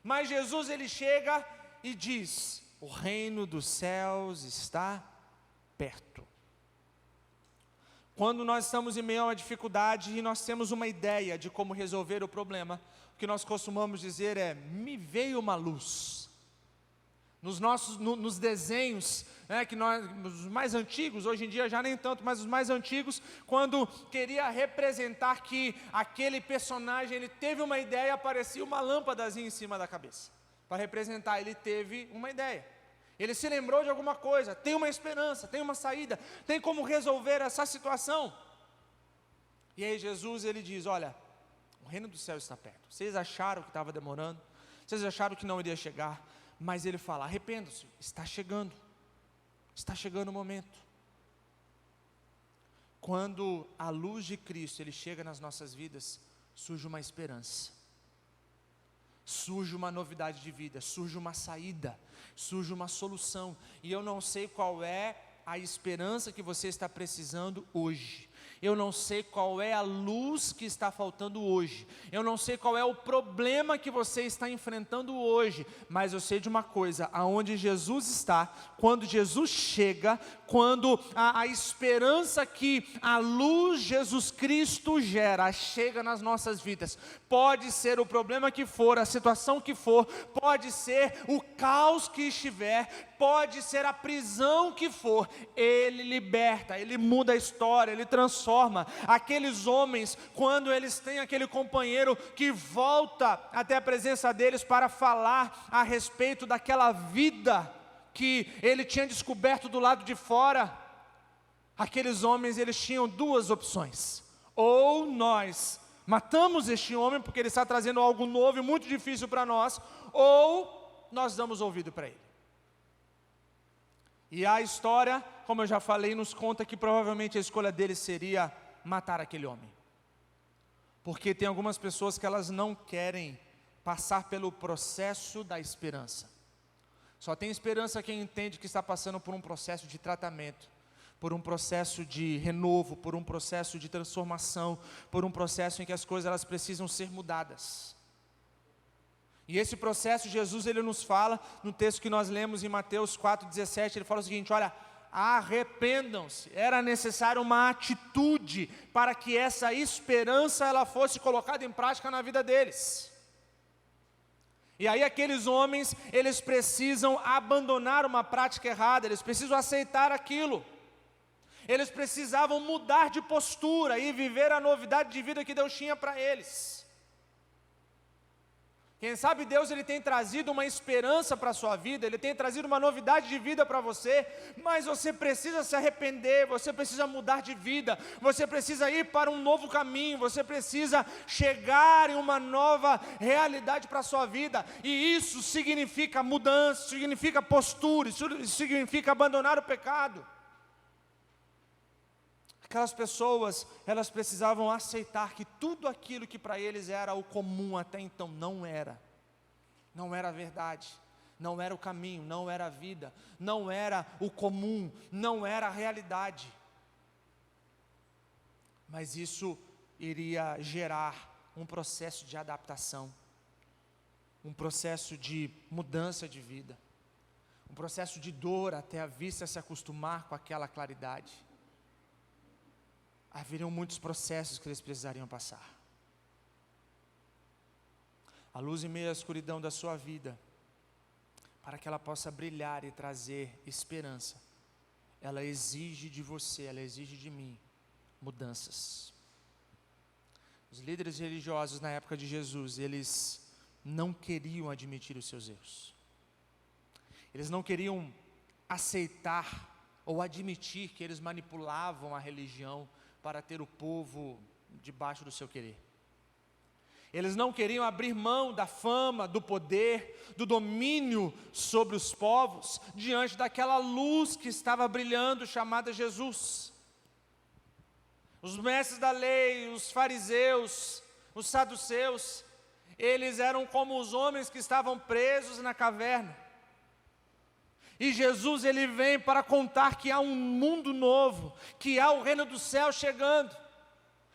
Mas Jesus, ele chega e diz: o reino dos céus está perto. Quando nós estamos em meio a uma dificuldade e nós temos uma ideia de como resolver o problema, o que nós costumamos dizer é: me veio uma luz. Nos desenhos, que os mais antigos, hoje em dia já nem tanto, mas os mais antigos, quando queria representar que aquele personagem, ele teve uma ideia, aparecia uma lâmpadazinha em cima da cabeça, para representar, ele teve uma ideia, ele se lembrou de alguma coisa, tem uma esperança, tem uma saída, tem como resolver essa situação. E aí Jesus, ele diz: olha, o reino do céu está perto. Vocês acharam que estava demorando, vocês acharam que não iria chegar, mas ele fala: arrependam-se, está chegando o momento. Quando a luz de Cristo, ele chega nas nossas vidas, surge uma esperança, surge uma novidade de vida, surge uma saída, surge uma solução. E eu não sei qual é a esperança que você está precisando hoje. Eu não sei qual é a luz que está faltando hoje. Eu não sei qual é o problema que você está enfrentando hoje. Mas eu sei de uma coisa: aonde Jesus está, quando Jesus chega, quando a esperança que a luz Jesus Cristo gera, chega nas nossas vidas. Pode ser o problema que for, a situação que for, pode ser o caos que estiver, pode ser a prisão que for, Ele liberta, Ele muda a história, Ele transforma. Aqueles homens, quando eles têm aquele companheiro que volta até a presença deles para falar a respeito daquela vida que ele tinha descoberto do lado de fora, aqueles homens, eles tinham duas opções: ou nós matamos este homem porque ele está trazendo algo novo e muito difícil para nós, ou nós damos ouvido para ele. E a história, como eu já falei, nos conta que provavelmente a escolha deles seria matar aquele homem. Porque tem algumas pessoas que elas não querem passar pelo processo da esperança. Só tem esperança quem entende que está passando por um processo de tratamento, por um processo de renovo, por um processo de transformação, por um processo em que as coisas elas precisam ser mudadas. E esse processo, Jesus, ele nos fala, no texto que nós lemos em Mateus 4,17, ele fala o seguinte: olha, arrependam-se. Era necessário uma atitude para que essa esperança ela fosse colocada em prática na vida deles. E aí aqueles homens, eles precisam abandonar uma prática errada, eles precisam aceitar aquilo. Eles precisavam mudar de postura e viver a novidade de vida que Deus tinha para eles. Quem sabe Deus, ele tem trazido uma esperança para a sua vida, ele tem trazido uma novidade de vida para você, mas você precisa se arrepender, você precisa mudar de vida, você precisa ir para um novo caminho, você precisa chegar em uma nova realidade para a sua vida, e isso significa mudança, significa postura, isso significa abandonar o pecado. Aquelas pessoas, elas precisavam aceitar que tudo aquilo que para eles era o comum até então não era a verdade, não era o caminho, não era a vida, não era o comum, não era a realidade. Mas isso iria gerar um processo de adaptação, um processo de mudança de vida, um processo de dor até a vista se acostumar com aquela claridade. Haveriam muitos processos que eles precisariam passar. A luz em meio à escuridão da sua vida, para que ela possa brilhar e trazer esperança, ela exige de você, ela exige de mim mudanças. Os líderes religiosos na época de Jesus, eles não queriam admitir os seus erros. Eles não queriam aceitar ou admitir que eles manipulavam a religião para ter o povo debaixo do seu querer. Eles não queriam abrir mão da fama, do poder, do domínio sobre os povos, diante daquela luz que estava brilhando, chamada Jesus. Os mestres da lei, os fariseus, os saduceus, eles eram como os homens que estavam presos na caverna. E Jesus, ele vem para contar que há um mundo novo, que há o reino do céu chegando.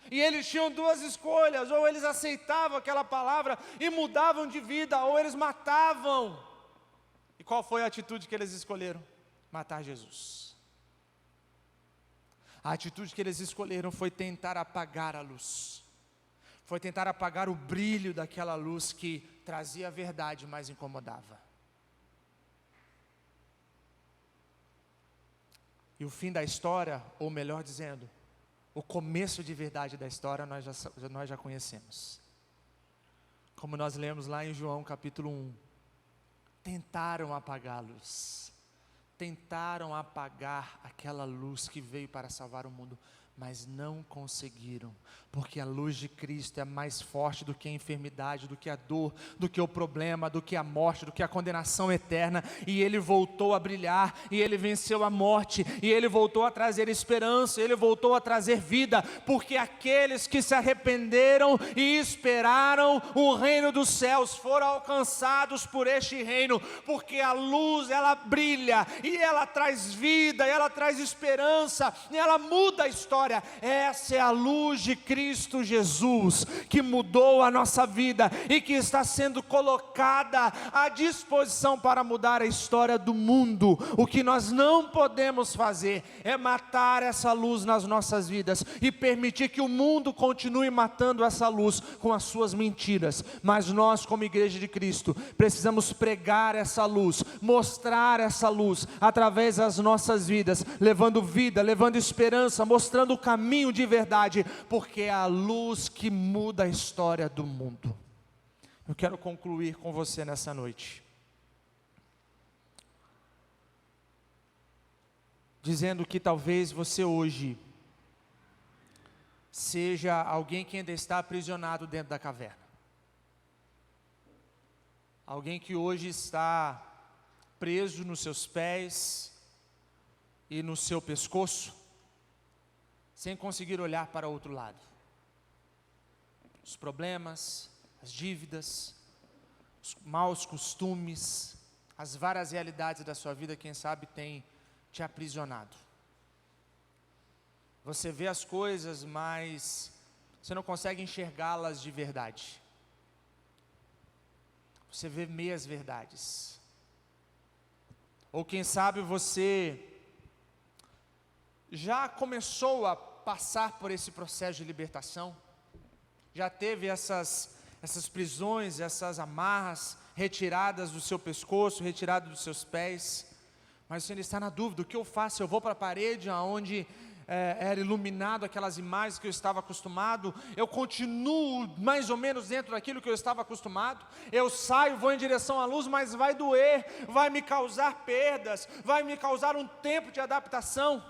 E eles tinham duas escolhas: ou eles aceitavam aquela palavra e mudavam de vida, ou eles matavam. E qual foi a atitude que eles escolheram? Matar Jesus. A atitude que eles escolheram foi tentar apagar a luz. Foi tentar apagar o brilho daquela luz que trazia a verdade, mas incomodava. E o fim da história, ou melhor dizendo, o começo de verdade da história nós já conhecemos. Como nós lemos lá em João capítulo 1. Tentaram apagá-los. Tentaram apagar aquela luz que veio para salvar o mundo, mas não conseguiram, porque a luz de Cristo é mais forte do que a enfermidade, do que a dor, do que o problema, do que a morte, do que a condenação eterna. E Ele voltou a brilhar, e Ele venceu a morte, e Ele voltou a trazer esperança, Ele voltou a trazer vida, porque aqueles que se arrependeram e esperaram o reino dos céus foram alcançados por este reino, porque a luz, ela brilha, e ela traz vida, e ela traz esperança, e ela muda a história. Essa é a luz de Cristo Jesus, que mudou a nossa vida e que está sendo colocada à disposição para mudar a história do mundo. O que nós não podemos fazer é matar essa luz nas nossas vidas e permitir que o mundo continue matando essa luz com as suas mentiras. Mas nós, como igreja de Cristo, precisamos pregar essa luz, mostrar essa luz através das nossas vidas, levando vida, levando esperança, mostrando o caminho de verdade, porque é a luz que muda a história do mundo. Eu quero concluir com você nessa noite, dizendo que talvez você hoje seja alguém que ainda está aprisionado dentro da caverna. Alguém que hoje está preso nos seus pés e no seu pescoço, sem conseguir olhar para o outro lado. Os problemas, as dívidas, os maus costumes, as várias realidades da sua vida, quem sabe, tem te aprisionado. Você vê as coisas, mas você não consegue enxergá-las de verdade. Você vê meias verdades. Ou quem sabe você já começou a passar por esse processo de libertação, já teve essas prisões, essas amarras retiradas do seu pescoço, retiradas dos seus pés, mas você ainda está na dúvida: o que eu faço? Eu vou para a parede onde era iluminado aquelas imagens que eu estava acostumado, eu continuo mais ou menos dentro daquilo que eu estava acostumado, eu saio, vou em direção à luz, mas vai doer, vai me causar perdas, vai me causar um tempo de adaptação.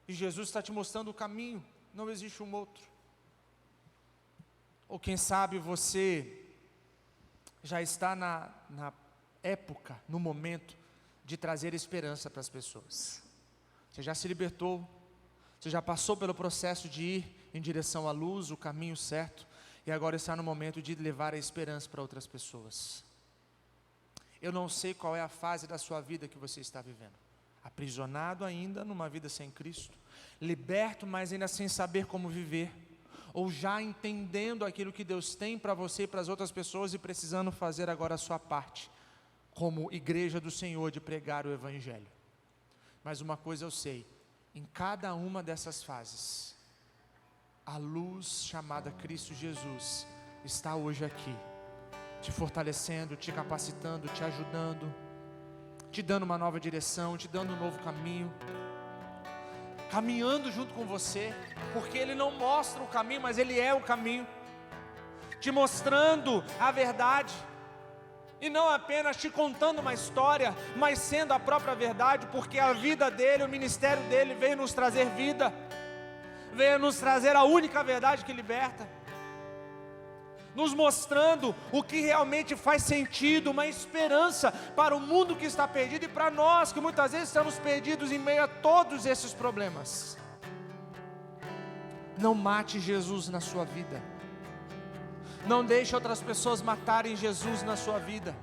E Jesus está te mostrando o caminho, não existe um outro. Ou quem sabe você já está na época, no momento de trazer esperança para as pessoas. Você já se libertou, você já passou pelo processo de ir em direção à luz, o caminho certo, e agora está no momento de levar a esperança para outras pessoas. Eu não sei qual é a fase da sua vida que você está vivendo. Aprisionado ainda numa vida sem Cristo, liberto, mas ainda sem saber como viver, ou já entendendo aquilo que Deus tem para você e para as outras pessoas e precisando fazer agora a sua parte, como igreja do Senhor, de pregar o Evangelho. Mas uma coisa eu sei: em cada uma dessas fases, a luz chamada Cristo Jesus está hoje aqui, te fortalecendo, te capacitando, te ajudando, te dando uma nova direção, te dando um novo caminho, caminhando junto com você, porque Ele não mostra o caminho, mas Ele é o caminho, te mostrando a verdade. E não apenas te contando uma história, mas sendo a própria verdade, porque a vida dele, o ministério dele veio nos trazer vida, veio nos trazer a única verdade que liberta, nos mostrando o que realmente faz sentido, uma esperança para o mundo que está perdido e para nós que muitas vezes estamos perdidos em meio a todos esses problemas. Não mate Jesus na sua vida. Não deixe outras pessoas matarem Jesus na sua vida.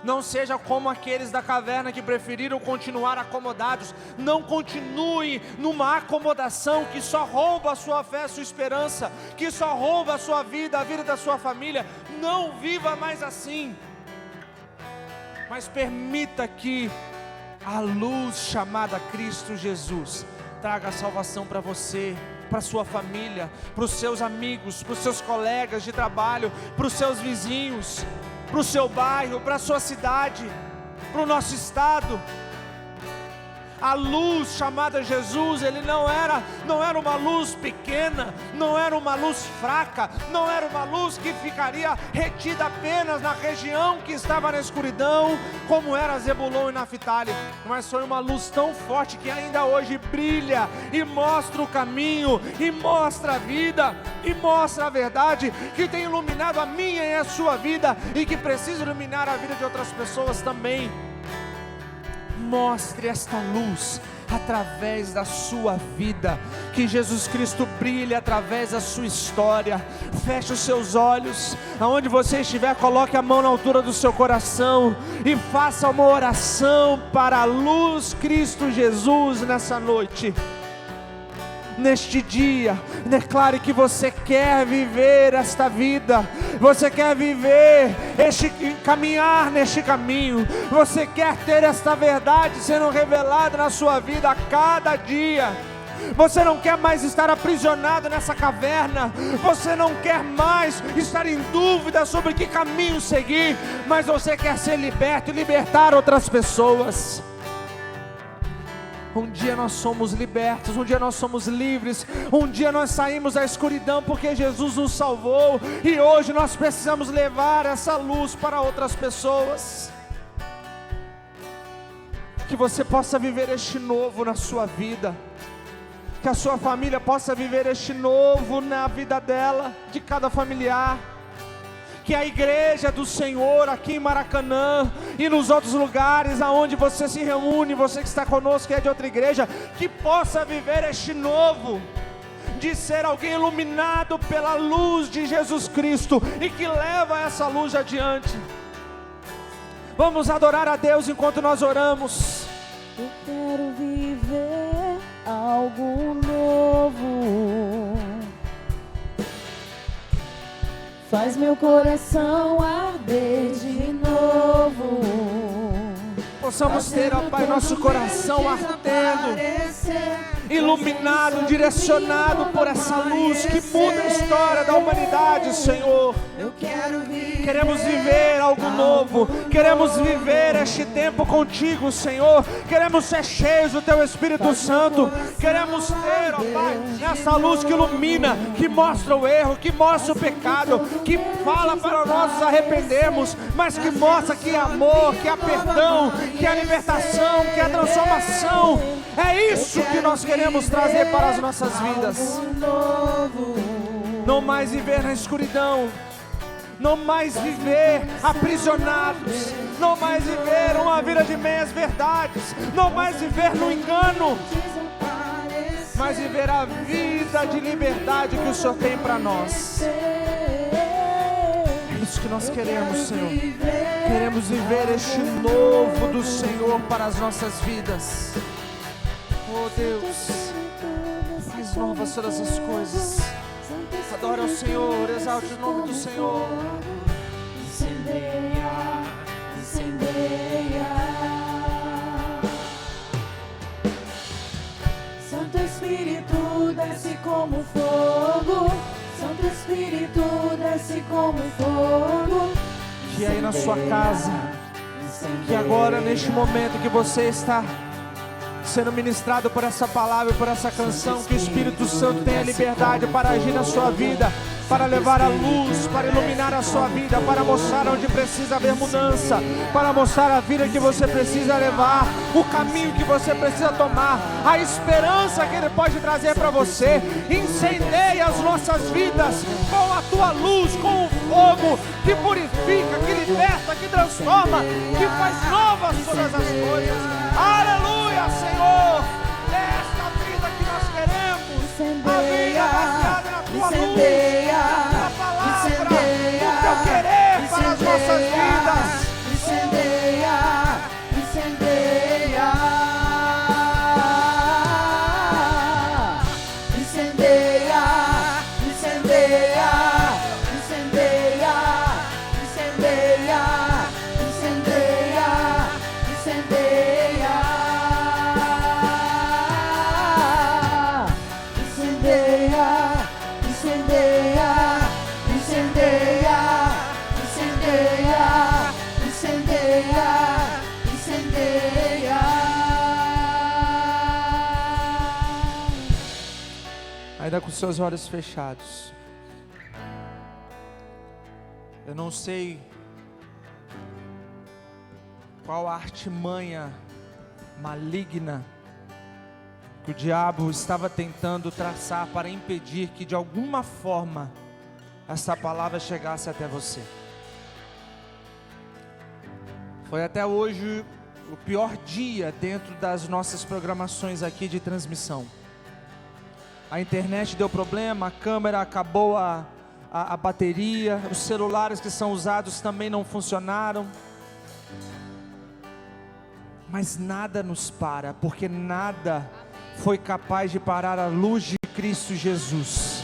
Não seja como aqueles da caverna que preferiram continuar acomodados. Não continue numa acomodação que só rouba a sua fé, a sua esperança, que só rouba a sua vida, a vida da sua família. Não viva mais assim. Mas permita que a luz chamada Cristo Jesus traga salvação para você, para sua família, para os seus amigos, para os seus colegas de trabalho, para os seus vizinhos, para o seu bairro, para a sua cidade, para o nosso estado. A luz chamada Jesus, ele não era uma luz pequena, não era uma luz fraca, não era uma luz que ficaria retida apenas na região que estava na escuridão, como era Zebulon e Naftali, mas foi uma luz tão forte que ainda hoje brilha e mostra o caminho, e mostra a vida, e mostra a verdade, que tem iluminado a minha e a sua vida, e que precisa iluminar a vida de outras pessoas também. Mostre esta luz através da sua vida, que Jesus Cristo brilhe através da sua história. Feche os seus olhos, aonde você estiver, coloque a mão na altura do seu coração e faça uma oração para a luz Cristo Jesus nessa noite. Neste dia, declare que você quer viver esta vida, você quer viver caminhar neste caminho, você quer ter esta verdade sendo revelada na sua vida a cada dia. Você não quer mais estar aprisionado nessa caverna, você não quer mais estar em dúvida sobre que caminho seguir, mas você quer ser liberto e libertar outras pessoas. Um dia nós somos libertos, um dia nós somos livres, um dia nós saímos da escuridão porque Jesus nos salvou, e hoje nós precisamos levar essa luz para outras pessoas. Que você possa viver este novo na sua vida, que a sua família possa viver este novo na vida dela, de cada familiar. Que a igreja do Senhor aqui em Maracanã e nos outros lugares aonde você se reúne, você que está conosco que é de outra igreja, que possa viver este novo, de ser alguém iluminado pela luz de Jesus Cristo e que leva essa luz adiante. Vamos adorar a Deus enquanto nós oramos. Eu quero viver algo novo. Faz meu coração arder de novo. Possamos ter, ó Pai, nosso coração ardendo, iluminado, direcionado por essa luz que muda a história da humanidade, Senhor. Queremos viver algo novo, queremos viver este tempo contigo, Senhor. Queremos ser cheios do Teu Espírito Santo. Queremos ter, ó Pai, essa luz que ilumina, que mostra o erro, que mostra o pecado, que fala para nós nos arrependermos, mas que mostra que há amor, que há perdão, que há libertação, que há transformação. É isso que nós queremos trazer para as nossas vidas. Não mais viver na escuridão, não mais viver aprisionados, não mais viver uma vida de meias verdades, não mais viver no engano, mas viver a vida de liberdade que o Senhor tem para nós. É isso que nós queremos, Senhor. Queremos viver este novo do Senhor para as nossas vidas. Oh Deus, faz novas todas as coisas. Adora o Senhor, exalte o nome do Senhor. Incendeia, incendeia. Santo Espírito desce como fogo. Santo Espírito desce como fogo. Que aí na sua casa, que agora neste momento que você está sendo ministrado por essa palavra, por essa canção, que o Espírito Santo tenha liberdade para agir na sua vida, para levar a luz, para iluminar a sua vida, para mostrar onde precisa haver mudança, para mostrar a vida que você precisa levar, o caminho que você precisa tomar, a esperança que Ele pode trazer para você. Incendeia as nossas vidas com a tua luz, com o fogo que purifica, que liberta, que transforma, que faz novas todas as coisas. Aleluia, Senhor! É esta vida que nós queremos, a vida baseada na tua luz, a palavra, o teu querer para as nossas vidas. Incendeia, incendeia, incendeia, incendeia, incendeia, incendeia, incendeia, incendeia, incendeia, incendeia, incendeia, incendeia, incendeia. Ainda com seus olhos fechados. Eu não sei qual a artimanha maligna que o diabo estava tentando traçar para impedir que de alguma forma essa palavra chegasse até você. Foi até hoje o pior dia dentro das nossas programações aqui de transmissão. A internet deu problema, a câmera acabou a bateria, os celulares que são usados também não funcionaram. Mas nada nos para, porque nada foi capaz de parar a luz de Cristo Jesus.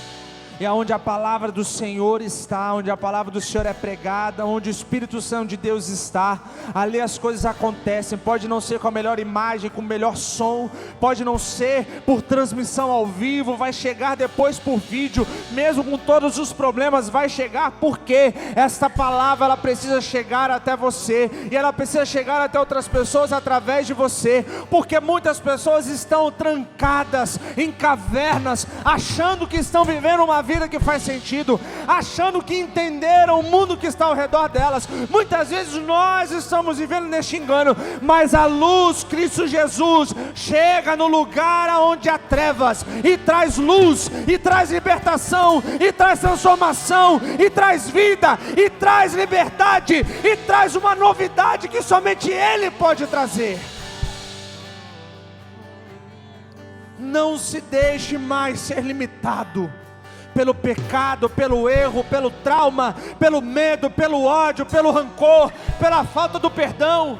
E aonde a palavra do Senhor está, onde a palavra do Senhor é pregada, onde o Espírito Santo de Deus está, ali as coisas acontecem. Pode não ser com a melhor imagem, com o melhor som, pode não ser por transmissão ao vivo, vai chegar depois por vídeo, mesmo com todos os problemas, vai chegar, porque esta palavra ela precisa chegar até você, e ela precisa chegar até outras pessoas através de você, porque muitas pessoas estão trancadas em cavernas, achando que estão vivendo uma vida que faz sentido, achando que entenderam o mundo que está ao redor delas. Muitas vezes nós estamos vivendo neste engano, mas a luz, Cristo Jesus, chega no lugar onde há trevas, e traz luz, e traz libertação, e traz transformação, e traz vida, e traz liberdade, e traz uma novidade que somente Ele pode trazer. Não se deixe mais ser limitado pelo pecado, pelo erro, pelo trauma, pelo medo, pelo ódio, pelo rancor, pela falta do perdão.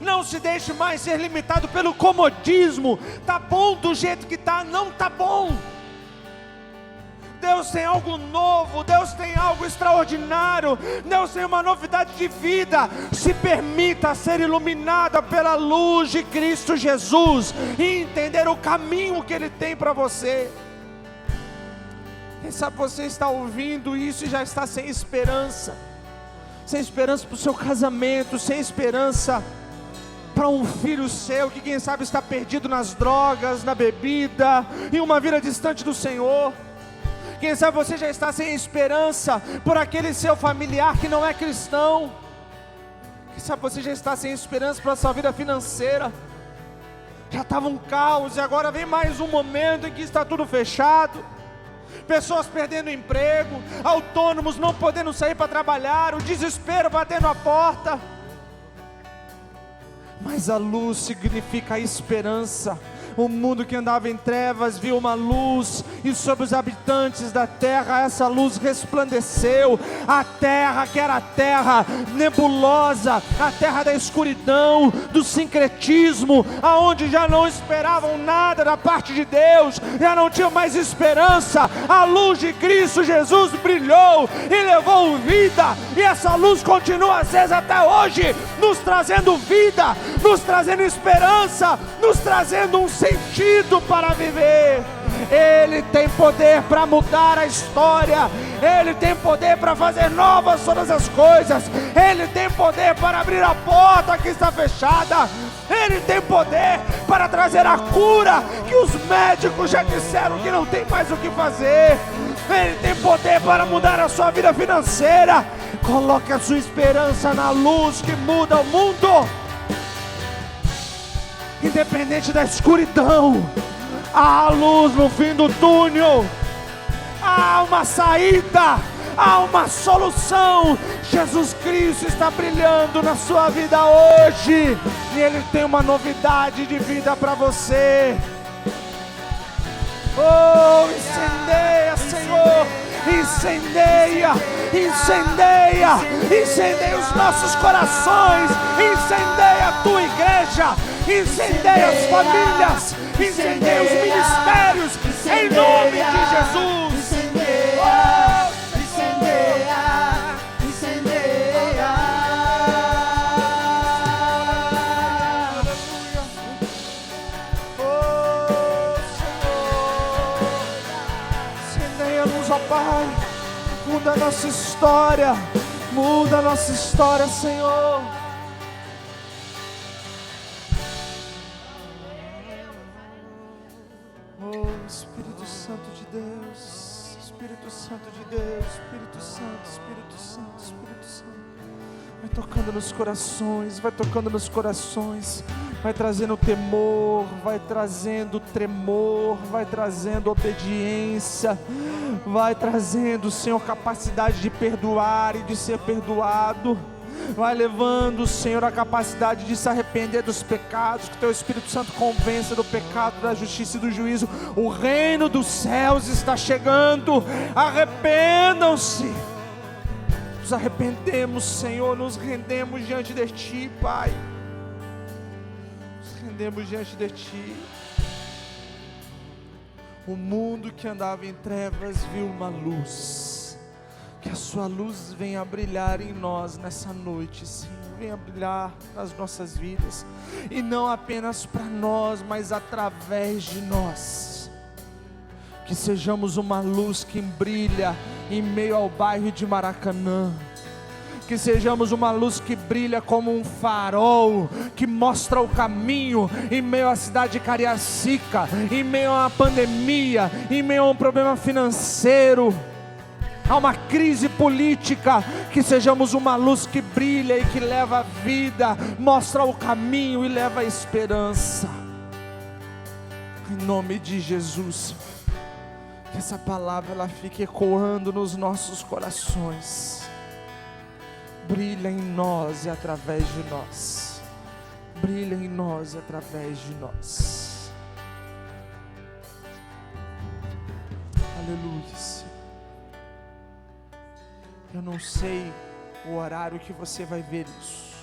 Não se deixe mais ser limitado pelo comodismo. Tá bom do jeito que tá, não tá bom. Deus tem algo novo, Deus tem algo extraordinário, Deus tem uma novidade de vida. Se permita ser iluminada pela luz de Cristo Jesus e entender o caminho que Ele tem para você. Quem sabe você está ouvindo isso e já está sem esperança para o seu casamento, sem esperança para um filho seu, que quem sabe está perdido nas drogas, na bebida, em uma vida distante do Senhor. Quem sabe você já está sem esperança por aquele seu familiar que não é cristão. Quem sabe você já está sem esperança para a sua vida financeira. Já estava um caos e agora vem mais um momento em que está tudo fechado. Pessoas perdendo emprego, autônomos não podendo sair para trabalhar, o desespero batendo a porta. Mas a luz significa a esperança. O mundo que andava em trevas viu uma luz, e sobre os habitantes da terra essa luz resplandeceu. A terra que era a terra nebulosa, a terra da escuridão, do sincretismo, aonde já não esperavam nada da parte de Deus, já não tinham mais esperança. A luz de Cristo Jesus brilhou e levou vida, e essa luz continua acesa até hoje, nos trazendo vida, nos trazendo esperança, nos trazendo um sentido para viver. Ele tem poder para mudar a história, Ele tem poder para fazer novas todas as coisas, Ele tem poder para abrir a porta que está fechada, Ele tem poder para trazer a cura que os médicos já disseram que não tem mais o que fazer, Ele tem poder para mudar a sua vida financeira. Coloque a sua esperança na luz que muda o mundo. Independente da escuridão, há luz no fim do túnel. Há uma saída, há uma solução. Jesus Cristo está brilhando na sua vida hoje, e Ele tem uma novidade de vida para você. Oh, incendeia, Senhor, incendeia, incendeia, incendeia os nossos corações, incendeia a tua igreja, incendeia as famílias, incendeia os ministérios, em nome de Jesus. Incendeia, incendeia, incendeia. Oh, Senhor, incendeia-nos, ó Pai, muda a nossa história, muda a nossa história, Senhor. Oh, Espírito Santo de Deus, Espírito Santo de Deus, Espírito Santo, Espírito Santo, Espírito Santo. Vai tocando nos corações, vai tocando nos corações, vai trazendo temor, vai trazendo tremor, vai trazendo obediência, vai trazendo, Senhor, capacidade de perdoar e de ser perdoado. Vai levando, Senhor, a capacidade de se arrepender dos pecados, que Teu Espírito Santo convença do pecado, da justiça e do juízo. O reino dos céus está chegando. Arrependam-se. Nos arrependemos, Senhor, nos rendemos diante de Ti, Pai. Nos rendemos diante de Ti. O mundo que andava em trevas viu uma luz. Que a sua luz venha brilhar em nós nessa noite, Senhor. Venha brilhar nas nossas vidas. E não apenas para nós, mas através de nós. Que sejamos uma luz que brilha em meio ao bairro de Maracanã. Que sejamos uma luz que brilha como um farol, que mostra o caminho em meio à cidade de Cariacica, em meio a uma pandemia, em meio a um problema financeiro, há uma crise política. Que sejamos uma luz que brilha e que leva a vida, mostra o caminho e leva a esperança. Em nome de Jesus, que essa palavra ela fique ecoando nos nossos corações. Brilha em nós e através de nós. Brilha em nós e através de nós. Aleluia. Eu não sei o horário que você vai ver isso,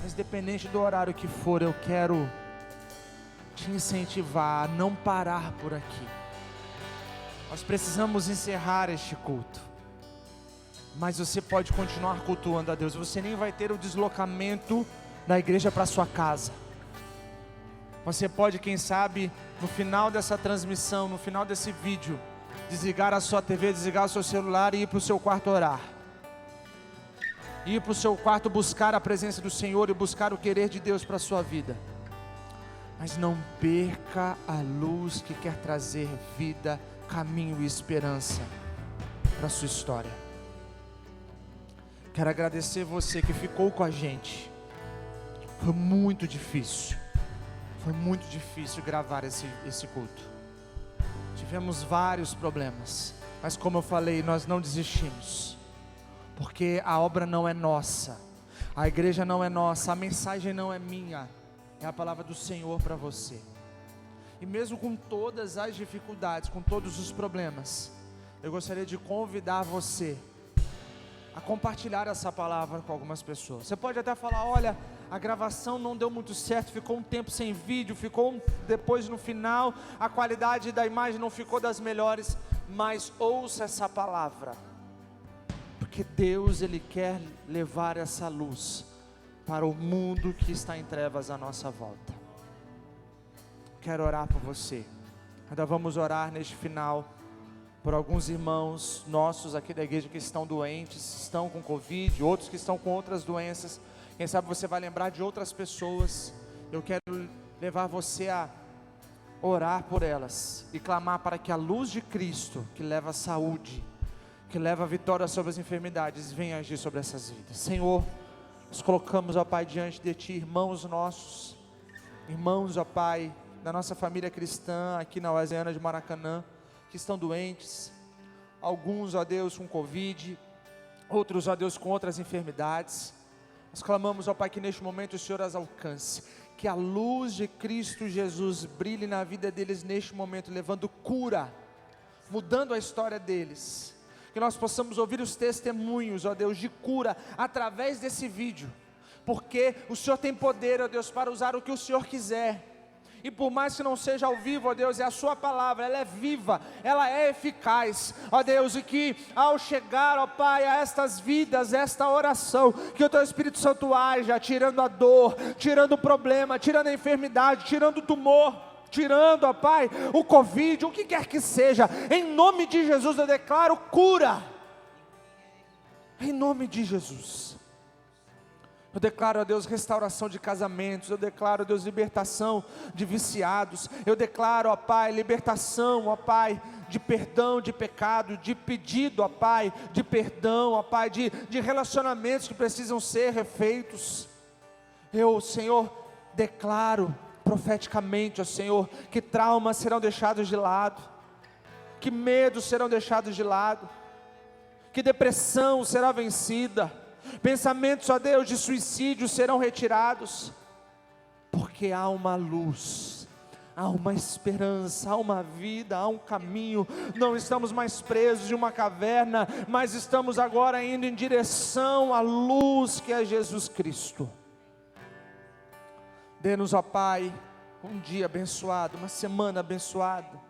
mas dependente do horário que for, eu quero te incentivar a não parar por aqui. Nós precisamos encerrar este culto, mas você pode continuar cultuando a Deus. Você nem vai ter o deslocamento da igreja para sua casa. Você pode, quem sabe, no final dessa transmissão, no final desse vídeo, desligar a sua TV, desligar o seu celular e ir para o seu quarto orar. Ir para o seu quarto buscar a presença do Senhor e buscar o querer de Deus para a sua vida. Mas não perca a luz que quer trazer vida, caminho e esperança para a sua história. Quero agradecer você que ficou com a gente. Foi muito difícil. Foi muito difícil gravar esse culto. Tivemos vários problemas, mas como eu falei, nós não desistimos, porque a obra não é nossa, a igreja não é nossa, a mensagem não é minha, é a palavra do Senhor para você. E mesmo com todas as dificuldades, com todos os problemas, eu gostaria de convidar você a compartilhar essa palavra com algumas pessoas. Você pode até falar: olha, a gravação não deu muito certo, ficou um tempo sem vídeo, depois no final a qualidade da imagem não ficou das melhores, mas ouça essa palavra, porque Deus Ele quer levar essa luz para o mundo que está em trevas à nossa volta. Quero orar por você. Ainda vamos orar neste final por alguns irmãos nossos aqui da igreja que estão doentes, estão com Covid, outros que estão com outras doenças. Quem sabe você vai lembrar de outras pessoas. Eu quero levar você a orar por elas e clamar para que a luz de Cristo, que leva saúde, que leva a vitória sobre as enfermidades, venha agir sobre essas vidas. Senhor, nós colocamos, ó Pai, diante de Ti, irmãos nossos, irmãos, ó Pai, da nossa família cristã, aqui na Oasiana de Maracanã, que estão doentes, alguns, ó Deus, com Covid, outros, ó Deus, com outras enfermidades. Nós clamamos, ó Pai, que neste momento o Senhor as alcance, que a luz de Cristo Jesus brilhe na vida deles neste momento, levando cura, mudando a história deles, que nós possamos ouvir os testemunhos, ó Deus, de cura, através desse vídeo, porque o Senhor tem poder, ó Deus, para usar o que o Senhor quiser, e por mais que não seja ao vivo, ó Deus, é a sua palavra, ela é viva, ela é eficaz, ó Deus, e que ao chegar, ó Pai, a estas vidas, esta oração, que o Teu Espírito Santo haja, tirando a dor, tirando o problema, tirando a enfermidade, tirando o tumor, tirando, ó Pai, o Covid, o que quer que seja, em nome de Jesus eu declaro cura, em nome de Jesus. Eu declaro, ó Deus, restauração de casamentos, eu declaro, ó Deus, libertação de viciados, eu declaro, ó Pai, libertação, ó Pai, de perdão de pecado, de pedido, ó Pai, de perdão, ó Pai, de relacionamentos que precisam ser refeitos. Eu, Senhor, declaro profeticamente, ó Senhor, que traumas serão deixados de lado, que medos serão deixados de lado, que depressão será vencida, pensamentos, ó Deus, de suicídio serão retirados, porque há uma luz, há uma esperança, há uma vida, há um caminho. Não estamos mais presos em uma caverna, mas estamos agora indo em direção à luz que é Jesus Cristo. Dê-nos, ó Pai, um dia abençoado, uma semana abençoada.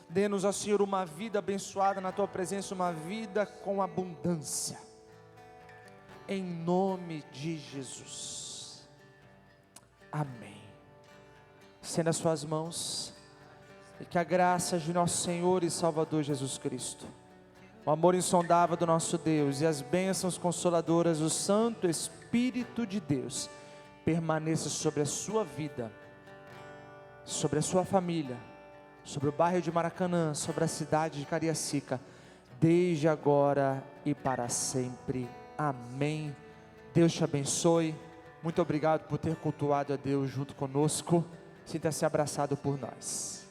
Dê-nos, ó Senhor, uma vida abençoada na Tua presença, uma vida com abundância. Em nome de Jesus. Amém. Estenda as suas mãos, e que a graça de nosso Senhor e Salvador Jesus Cristo, o amor insondável do nosso Deus e as bênçãos consoladoras do Santo Espírito de Deus permaneça sobre a sua vida, sobre a sua família, sobre o bairro de Maracanã, sobre a cidade de Cariacica, desde agora e para sempre. Amém. Deus te abençoe. Muito obrigado por ter cultuado a Deus junto conosco. Sinta-se abraçado por nós.